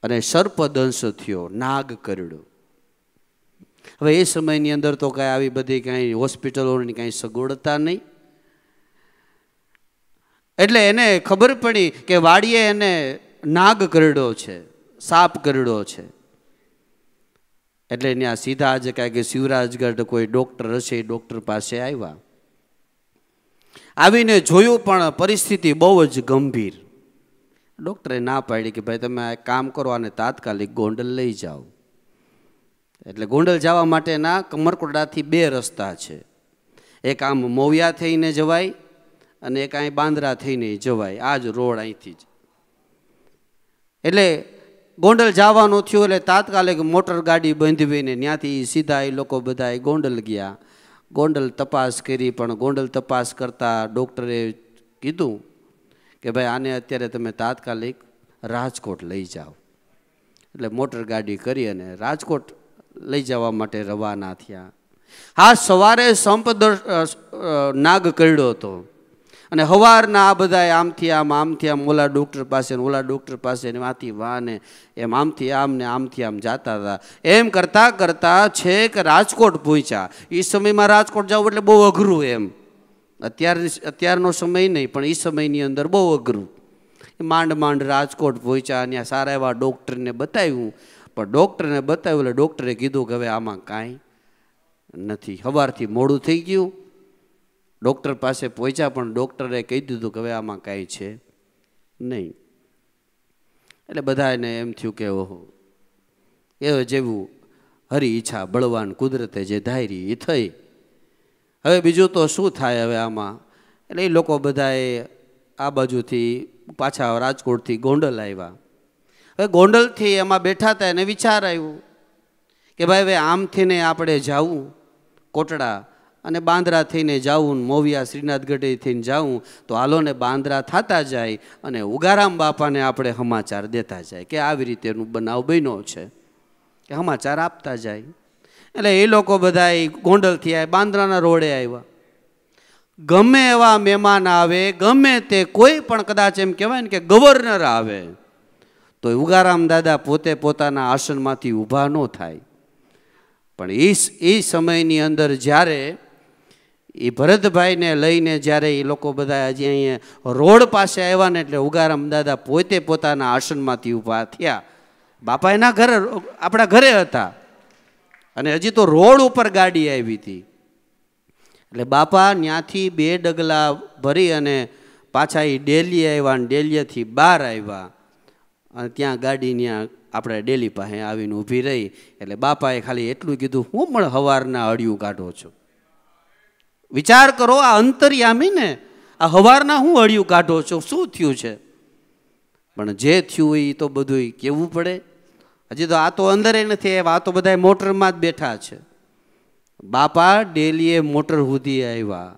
અને સર્પદંશ થયો, નાગ કરડ્યો. હવે એ સમયની અંદર તો કાંઈ આવી બધી કાંઈ હોસ્પિટલોની કાંઈ સગવડતા નહીં, એટલે એને ખબર પડી કે વાડીએ એને નાગ કરડ્યો છે, સાપ કરડ્યો છે. એટલે ત્યાં સીધા આજે કાંઈ કે શિવરાજગઢ કોઈ ડૉક્ટર હશે, ડૉક્ટર પાસે આવ્યા. આવીને જોયું પણ પરિસ્થિતિ બહુ જ ગંભીર. ડૉક્ટરે ના પાડી કે ભાઈ તમે આ કામ કરો અને તાત્કાલિક ગોંડલ લઈ જાઓ. એટલે ગોંડલ જવા માટેના કમરકોટડાથી 2 રસ્તા છે. એક આમ મોવિયા થઈને જવાય અને એક અહીં બાંદ્રા થઈને જવાય, આ જ રોડ અહીંથી જ. એટલે ગોંડલ જવાનું થયું એટલે તાત્કાલિક મોટર ગાડી બાંધવીને ત્યાંથી સીધા એ લોકો બધા ગોંડલ ગયા. ગોંડલ તપાસ કરી, પણ ગોંડલ તપાસ કરતાં ડૉક્ટરે કીધું કે ભાઈ આને અત્યારે તમે તાત્કાલિક રાજકોટ લઈ જાઓ. એટલે મોટર ગાડી કરી અને રાજકોટ લઈ જવા માટે રવાના થયા. હા, સવારે સંપ નાગ કરડ્યો હતો અને સવારના આ બધા આમથી આમ ઓલા ડૉક્ટર પાસે ઓલા ડૉક્ટર પાસે વાંથી વાને એમ આમથી આમ ને આમથી આમ જતા હતા. એમ કરતાં કરતાં છેક રાજકોટ પહોંચ્યા. એ સમયમાં રાજકોટ જવું એટલે બહુ અઘરું એમ. અત્યારનો સમય નહીં પણ એ સમયની અંદર બહુ અઘરું. માંડ રાજકોટ પહોંચ્યા. ત્યાં સારા એવા ડૉક્ટરને બતાવ્યું, પણ ડૉક્ટરને બતાવ્યું એટલે ડૉક્ટરે કીધું કે હવે આમાં કાંઈ નથી. સવારથી મોડું થઈ ગયું. ડૉક્ટર પાસે પહોંચ્યા પણ ડૉક્ટરે કહી દીધું કે હવે આમાં કાંઈ છે નહીં. એટલે બધાને એમ થયું કે ઓહો, એ જેવું હરી ઈચ્છા બળવાન કુદરતે જે ધારી એ થઈ, હવે બીજું તો શું થાય હવે આમાં. એટલે એ લોકો બધાએ આ બાજુથી પાછા રાજકોટથી ગોંડલ આવ્યા. હવે ગોંડલથી એમાં બેઠા હતા એને વિચાર આવ્યું કે ભાઈ હવે આમથી ને આપણે જાવું કોટડા અને બાંદ્રા થઈને જાવું, મોવિયા શ્રીનાથગઢે થઈને જાવું, તો હાલો ને બાંદ્રા થતા જાય અને ઉગારામ બાપાને આપણે સમાચાર દેતા જાય કે આવી રીતેનું બનાવ બન્યો છે, કે સમાચાર આપતા જાય. એટલે એ લોકો બધા ગોંડલથી આવ્યા, બાંદ્રાના રોડે આવ્યા. ગમે એવા મહેમાન આવે, ગમે તે કોઈ પણ કદાચ એમ કહેવાય ને કે ગવર્નર આવે તો ઉગારામ દાદા પોતે પોતાના આસનમાંથી ઊભા ન થાય. પણ એ સમયની અંદર જ્યારે એ ભરતભાઈને લઈને જ્યારે એ લોકો બધા હજી અહીંયા રોડ પાસે આવ્યા ને એટલે ઉગારામ દાદા પોતે પોતાના આસનમાંથી ઊભા થયા. બાપા એના ઘરે આપણા ઘરે હતા અને હજી તો રોડ ઉપર ગાડી આવી હતી. એટલે બાપા ત્યાંથી 2 ડગલા ભરી અને પાછા એ ડેલી આવ્યા અને ડેલીથી બહાર આવ્યા અને ત્યાં ગાડી ત્યાં આપણે ડેલી પાસે આવીને ઊભી રહી. એટલે બાપાએ ખાલી એટલું કીધું, હું પણ સવારના અડિયું કાઢો છો. વિચાર કરો, આ અંતર્યામી ને આ સવારના હું અડિયું કાઢો છો, શું થયું છે? પણ જે થયું એ તો બધું કહેવું પડે. હજી તો આ તો અંદર નથી આવ્યા, આ તો બધા મોટરમાં જ બેઠા છે. બાપા ડેલીએ મોટર સુધી આવ્યા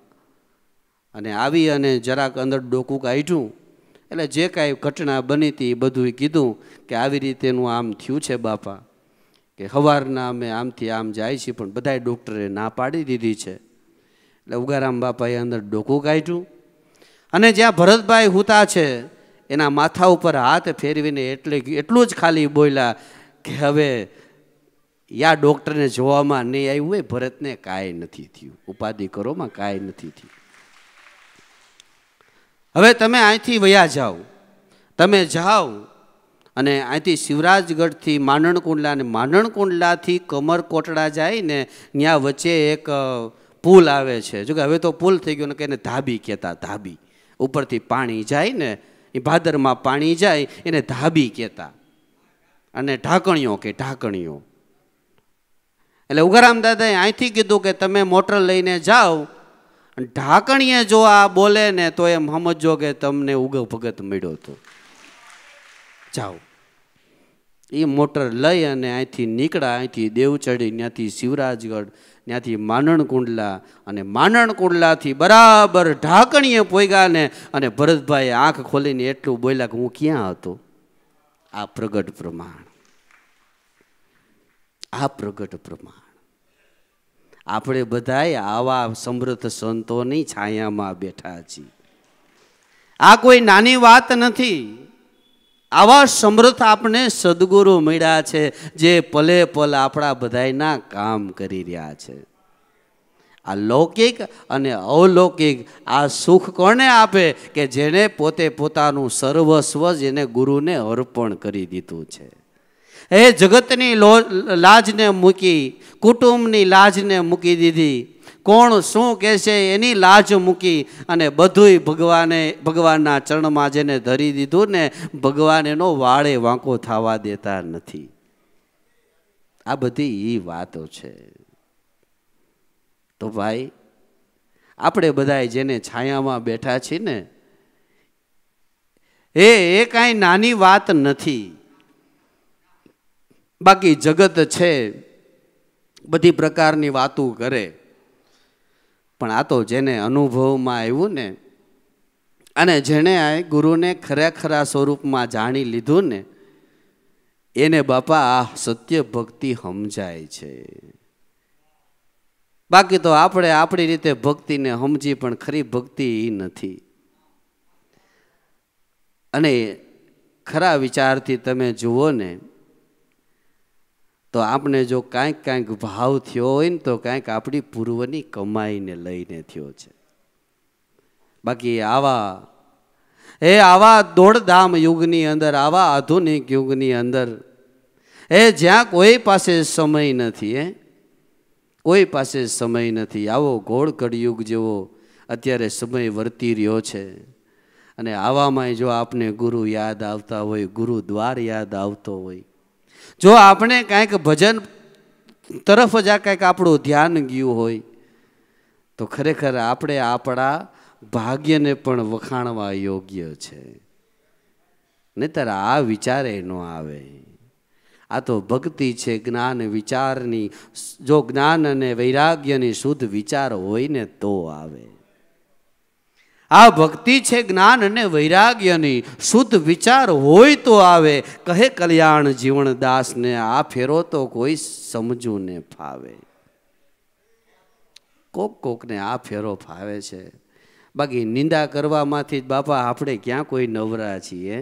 અને આવી અને જરાક અંદર ડોકું કાઢ્યું. એટલે જે કાંઈ ઘટના બની હતી એ બધું કીધું કે આવી રીતેનું આમ થયું છે બાપા, કે સવારના અમે આમથી આમ જાય છીએ પણ બધાય ડૉક્ટરે ના પાડી દીધી છે. એટલે ઉગારામ બાપાએ અંદર ડોકું કાઢ્યું અને જ્યાં ભરતભાઈ હુતા છે એના માથા ઉપર હાથ ફેરવીને એટલું જ ખાલી બોલ્યા કે હવે યા ડૉક્ટરને જોવામાં નહીં આવ્યું હોય, ભરતને કાંઈ નથી થયું, ઉપાધિ કરોમાં કાંઈ નથી થયું. હવે તમે અહીંથી વયા જાઓ, તમે જાઓ અને અહીંથી શિવરાજગઢથી માંડણકુંડલા અને માંડણકુંડલાથી કમરકોટડા જાય ને ત્યાં વચ્ચે એક પુલ આવે છે. જો કે હવે તો પુલ થઈ ગયો ને, કે એને ધાબી કહેતા. ધાબી ઉપરથી પાણી જાય ને, એ ભાદરમાં પાણી જાય એને ધાબી કહેતા અને ઢાંકણીઓ કે ઢાંકણીઓ. એટલે ઉગારામ દાદાએ અહીંથી કીધું કે તમે મોટર લઈને જાઓ, ઢાંકણીએ જો આ બોલે ને તો એમ સમજો કે તમને ઉગવ ભગત મળ્યો હતો, જાઓ. એ મોટર લઈ અને અહીંથી નીકળ્યા, અહીંથી દેવચડી, ત્યાંથી શિવરાજગઢ, ત્યાંથી માનણકુંડલા, અને માનણકુંડલાથી બરાબર ઢાંકણીએ પોગ્યા ને અને ભરતભાઈ આંખ ખોલીને એટલું બોલ્યા કે હું ક્યાં હતો? આ પ્રગટ પ્રમાણ, આ પ્રગટ પ્રમાણ. આપણે બધાય આવા સમૃદ્ધ સંતોની છાયામાં બેઠા છીએ. આ કોઈ નાની વાત નથી. આવા સમૃદ્ધ આપણે સદગુરુ મળ્યા છે, જે પલે પલ આપણા બધાયના કામ કરી રહ્યા છે. આ લૌકિક અને અલૌકિક આ સુખ કોને આપે? કે જેને પોતે પોતાનું સર્વસ્વ જેને ગુરુને અર્પણ કરી દીધું છે. એ જગતની લાજને મૂકી, કુટુંબની લાજને મૂકી દીધી, કોણ શું કહેશે એની લાજ મૂકી અને બધુંય ભગવાનના ચરણમાં જેને ધરી દીધું ને, ભગવાન એનો વાળે વાંકો થવા દેતા નથી. આ બધી એ વાતો છે. તો ભાઈ આપણે બધા જેને છાયામાં બેઠા છીએ ને, એ કાંઈ નાની વાત નથી. બાકી જગત છે બધી પ્રકારની વાતો કરે, પણ આ તો જેને અનુભવમાં આવ્યું ને, અને જેણે ગુરુને ખરેખરા સ્વરૂપમાં જાણી લીધું ને, એને બાપા આ સત્ય ભક્તિ સમજાય છે. બાકી તો આપણે આપણી રીતે ભક્તિને સમજી, પણ ખરી ભક્તિ એ નથી. અને ખરા વિચારથી તમે જુઓ ને, તો આપણે જો કાંઈક ભાવ થયો હોય ને, તો કાંઈક આપણી પૂર્વની કમાઈને લઈને થયો છે. બાકી આવા દોડધામ યુગની અંદર, આવા આધુનિક યુગની અંદર, જ્યાં કોઈ પાસે સમય નથી, કોઈ પાસે સમય નથી. આવો ઘોળ કળિયુગ જેવો અત્યારે સમય વર્તી રહ્યો છે. અને આવામાં જો આપને ગુરુ યાદ આવતા હોય, ગુરુ દ્વાર યાદ આવતો હોય, જો આપણે કાંઈક ભજન તરફ જ કાંઈક આપણું ધ્યાન ગયું હોય, તો ખરેખર આપણે આપણા ભાગ્યને પણ વખાણવા યોગ્ય છે. નહીતર આ વિચારે ન આવે. આ તો ભક્તિ છે જ્ઞાન વિચારની. જો જ્ઞાન અને વૈરાગ્યની શુદ્ધ વિચાર હોય ને તો આવે. આ ભક્તિ છે જ્ઞાન અને વૈરાગ્યની શુદ્ધ વિચાર હોય તો આવે. કહે કલ્યાણ જીવનદાસને, આ ફેરો તો કોઈ સમજવું ને ફાવે. કોકને આ ફેરો ફાવે છે. બાકી નિંદા કરવામાંથી જ બાપા આપણે ક્યાં કોઈ નવરા છીએ?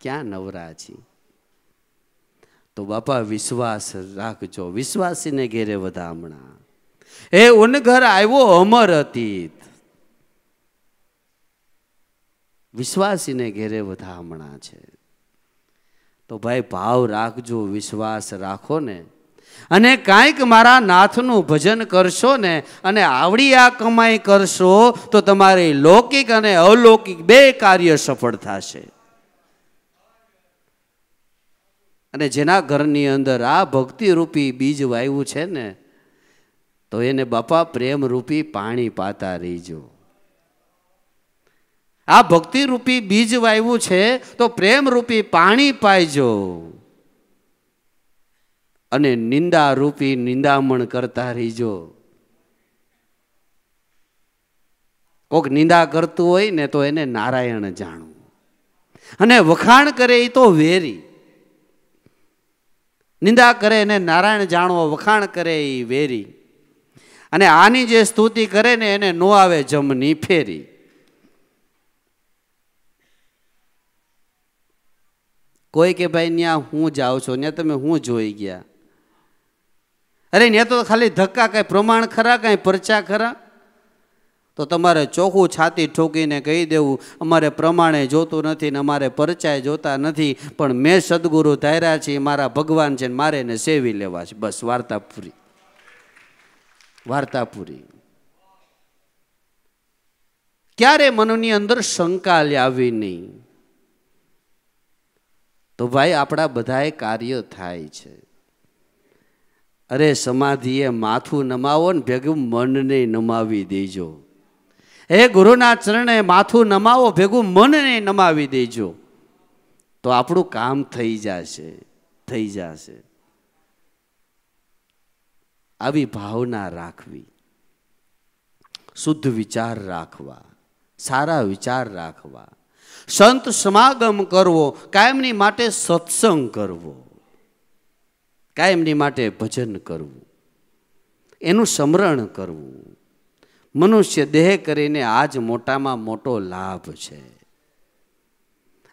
ક્યાં નવરા છીએ? તો બાપા વિશ્વાસ રાખજો. વિશ્વાસીને ઘેરે વધામણા. એ ઉનઘર આવ્યો અમર અતીત. વિશ્વાસીને ઘેરે વધામણા છે. તો ભાઈ ભાવ રાખજો, વિશ્વાસ રાખો ને, અને કાંઈક મારા નાથનું ભજન કરશો ને, અને આવડી આ કમાઈ કરશો, તો તમારી લૌકિક અને અલૌકિક બે કાર્ય સફળ થશે. અને જેના ઘરની અંદર આ ભક્તિ રૂપી બીજ વાવ્યું છે ને, તો એને બાપા પ્રેમ રૂપી પાણી પાતા રહીજો. આ ભક્તિ રૂપી બીજ વાવ્યું છે તો પ્રેમ રૂપી પાણી પાઈજો. અને નિંદા રૂપી નિંદામણ કરતા રહીજો. કોક નિંદા કરતું હોય ને તો એને નારાયણ જાણવું, અને વખાણ કરે એ તો વેરી. નિંદા કરે એને નારાયણ જાણવો, વખાણ કરે એ વેરી. અને આની જે સ્તુતિ કરે ને એને નો આવે જમની ફેરી. કોઈ કે ભાઈ ત્યાં હું જાઉં છો, ત્યાં તમે હું જોઈ ગયા? અરે ત્યાં તો ખાલી ધક્કા, કાંઈ પ્રમાણ ખરા, કાંઈ પરચા ખરા? તો તમારે ચોખ્ખું છાતી ઠોકીને કહી દેવું, અમારે પ્રમાણે જોતું નથી ને અમારે પરચાય જોતા નથી, પણ મેં સદગુરુ ધાર્યા છે, મારા ભગવાન છે, મારે એને સેવી લેવા છે. બસ વાર્તા પૂરી. વાર્તા પૂરી. ક્યારે મનની અંદર શંકા લાવી નહીં. તો ભાઈ આપણા બધાએ કાર્ય થાય છે. અરે સમાધિએ માથું નમાવો ને ભેગું મનને નમાવી દેજો. હે ગુરુના ચરણે માથું નમાવો, ભેગું મનને નમાવી દેજો, તો આપણું કામ થઈ જશે, થઈ જશે. આવી ભાવના રાખવી, શુદ્ધ વિચાર રાખવા, સારા વિચાર રાખવા, સંત સમાગમ કરવો, કાયમની માટે સત્સંગ કરવો, કાયમની માટે ભજન કરવું, એનું સ્મરણ કરવું. મનુષ્ય દેહ કરીને આજ મોટામાં મોટો લાભ છે.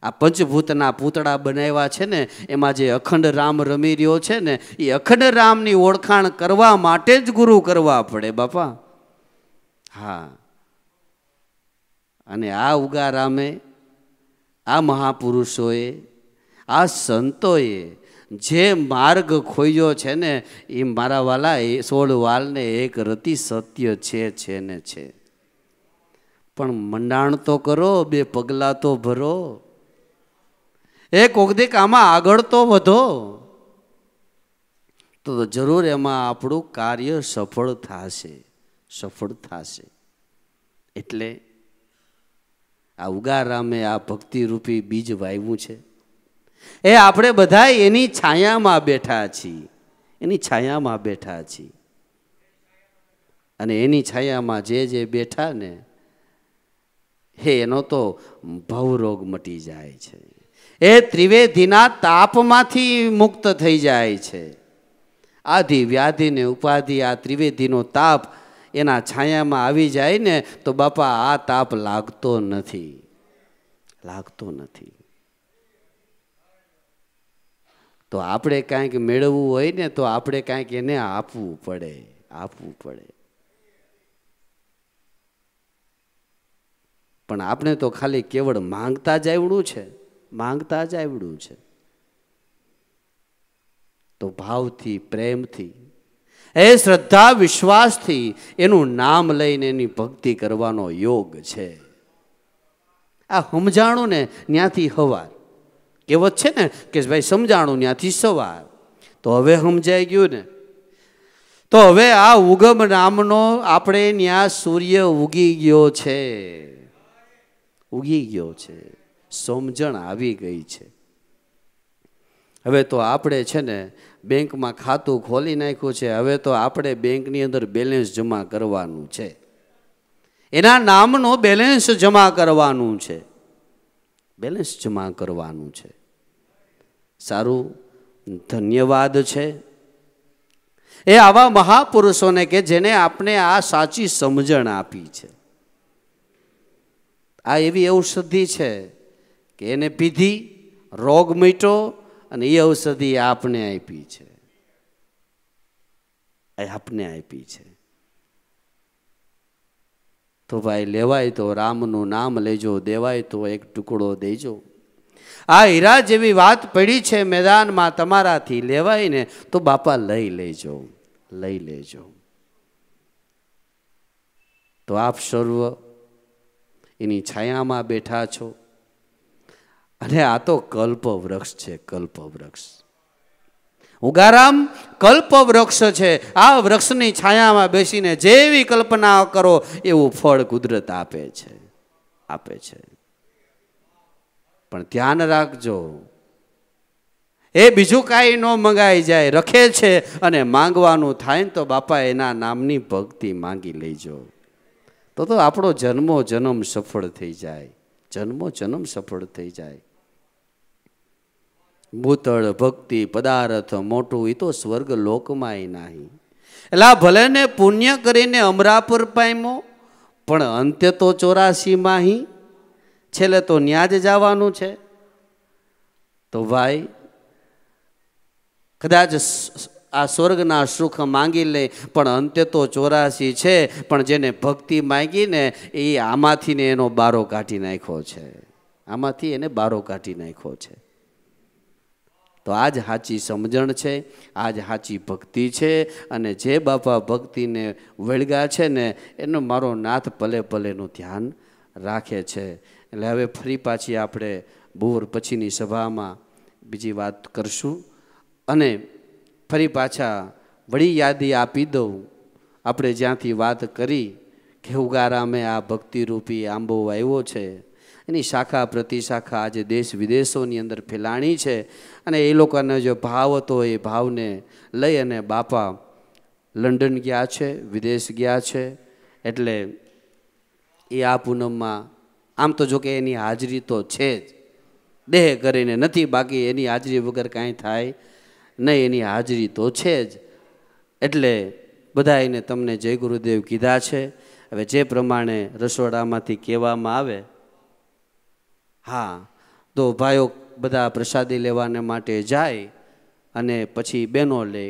આ પંચભૂતના પૂતળા બનાવ્યા છે ને, એમાં જે અખંડ રામ રમી રહ્યો છે ને, એ અખંડ રામની ઓળખાણ કરવા માટે જ ગુરુ કરવા પડે બાપા. હા, અને આ ઉગા રામે, આ મહાપુરુષોએ, આ સંતોએ જે માર્ગ ખોયો છે ને, એ મારા વાલા 16 વાલને એક રતિ સત્ય છે ને છે. પણ મંડાણ તો કરો, 2 પગલા તો ભરો, એક ઓગદીક આમાં આગળ તો વધો, તો જરૂર એમાં આપણું કાર્ય સફળ થશે, સફળ થશે. એટલે આ ઉગારામે આ ભક્તિરૂપી બીજ વાવ્યું છે. એ આપણે બધા એની છાયામાં બેઠા છીએ, એની છાયામાં બેઠા છીએ. અને એની છાયામાં જે બેઠા ને, એનો તો ભવરોગ મટી જાય છે. એ ત્રિવેદીના તાપમાંથી મુક્ત થઈ જાય છે. આદિ વ્યાધિ ને ઉપાધિ, આ ત્રિવેદીનો તાપ એના છાયામાં આવી જાય ને, તો બાપા આ તાપ લાગતો નથી, લાગતો નથી. તો આપણે કાંઈક મેળવવું હોય ને, તો આપણે કાંઈક એને આપવું પડે, આપવું પડે. પણ આપણે તો ખાલી કેવળ માંગતા જ આવડું છે, માંગતા જ આવડું છે. તો ભાવથી, પ્રેમથી, એ શ્રદ્ધા વિશ્વાસથી એનું નામ લઈને એની ભક્તિ કરવાનો યોગ છે. આ સમજાણું ને ત્યાંથી હવાર. કહેવત છે ને કે ભાઈ સમજાણું ત્યાંથી સવાર. તો હવે સમજાઈ ગયું ને, તો હવે આ ઉગમ નામનો આપણે ત્યાં સૂર્ય ઉગી ગયો છે, ઉગી ગયો છે, સમજણ આવી ગઈ છે. હવે તો આપણે છે ને બેંકમાં ખાતું ખોલી નાખ્યું છે. હવે તો આપણે બેંકની અંદર બેલેન્સ જમા કરવાનું છે, એના નામનો બેલેન્સ જમા કરવાનું છે, બેલેન્સ જમા કરવાનું છે. સારું, ધન્યવાદ છે એ આવા મહાપુરુષોને કે જેને આપણે આ સાચી સમજણ આપી છે. આ એવી ઔષધિ છે કે એને પીધી, રોગ મીટો, અને એ ઔષધિ આપને આપી છે, આપને આપી છે. તો ભાઈ લેવાય તો રામનું નામ લેજો, દેવાય તો એક ટુકડો દેજો. આ હીરા જેવી વાત પડી છે મેદાનમાં, તમારાથી લેવાય ને તો બાપા લઈ લેજો, લઈ લેજો. તો આપ સર્વ એની છાયામાં બેઠા છો. અને આ તો કલ્પ વૃક્ષ છે, કલ્પ વૃક્ષ. ઉગારામ કલ્પ વૃક્ષ છે. આ વૃક્ષની છાયામાં બેસીને જેવી કલ્પના કરો એવું ફળ કુદરત આપે છે, આપે છે. પણ ધ્યાન રાખજો, એ બીજું કાંઈ ન મંગાઈ જાય, રખે છે. અને માંગવાનું થાય ને તો બાપા એના નામની ભક્તિ માંગી લેજો, તો આપણો જન્મો જન્મ સફળ થઈ જાય, જન્મો જન્મ સફળ થઈ જાય. ભૂતળ ભક્તિ પદાર્થ મોટું એ તો સ્વર્ગ લોકમાંય નહીં. એટલે ભલે ને પુણ્ય કરીને અમરાપુર પામ્યો, પણ અંત્ય તો 84 માહી, છેલ્લે તો ન્યા જ જવાનું છે. તો ભાઈ કદાચ આ સ્વર્ગના સુખ માંગી લે, પણ અંત્ય તો 84 છે. પણ જેને ભક્તિ માંગી ને એ આમાંથી ને એનો બારો કાઢી નાખ્યો છે, આમાંથી એને બારો કાઢી નાખ્યો છે. તો આજ સાચી સમજણ છે, આજ સાચી ભક્તિ છે. અને જે બાપા ભક્તિને વળગ્યા છે ને એનો મારો નાથ પલે પલેનું ધ્યાન રાખે છે. એટલે હવે ફરી પાછી આપણે બપોર પછીની સભામાં બીજી વાત કરશું. અને ફરી પાછા વળી યાદી આપી દઉં, આપણે જ્યાંથી વાત કરી કે ઉગારામે આ ભક્તિરૂપી આંબો આવ્યો છે, એની શાખા પ્રતિશાખા આજે દેશ વિદેશોની અંદર ફેલાણી છે. અને એ લોકોનો જો ભાવ હતો એ ભાવને લઈ અને બાપા લંડન ગયા છે, વિદેશ ગયા છે. એટલે એ આ પૂનમમાં આમ તો જો કે એની હાજરી તો છે જ, દેહ કરીને નથી, બાકી એની હાજરી વગર કાંઈ થાય નહીં, એની હાજરી તો છે જ. એટલે બધાને તમને જય ગુરુદેવ કીધા છે. હવે જે પ્રમાણે રસોડામાંથી કહેવામાં આવે, હા, તો ભાઈઓ બધા પ્રસાદી લેવાને માટે જાય અને પછી બહેનો લે.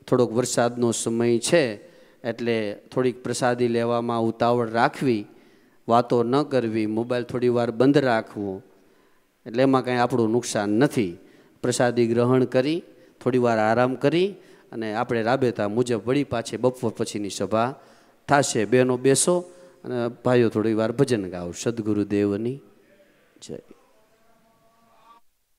થોડોક વરસાદનો સમય છે એટલે થોડીક પ્રસાદી લેવામાં ઉતાવળ રાખવી, વાતો ન કરવી, મોબાઈલ થોડી વાર બંધ રાખવો, એટલે એમાં કાંઈ આપણું નુકસાન નથી. પ્રસાદી ગ્રહણ કરી થોડી વાર આરામ કરી અને આપણે રાબેતા મુજબ વળી પાછી બપોર પછીની સભા થશે. બહેનો બેસો અને ભાઈઓ થોડી વાર ભજન ગાઓ. સદગુરુદેવની જય.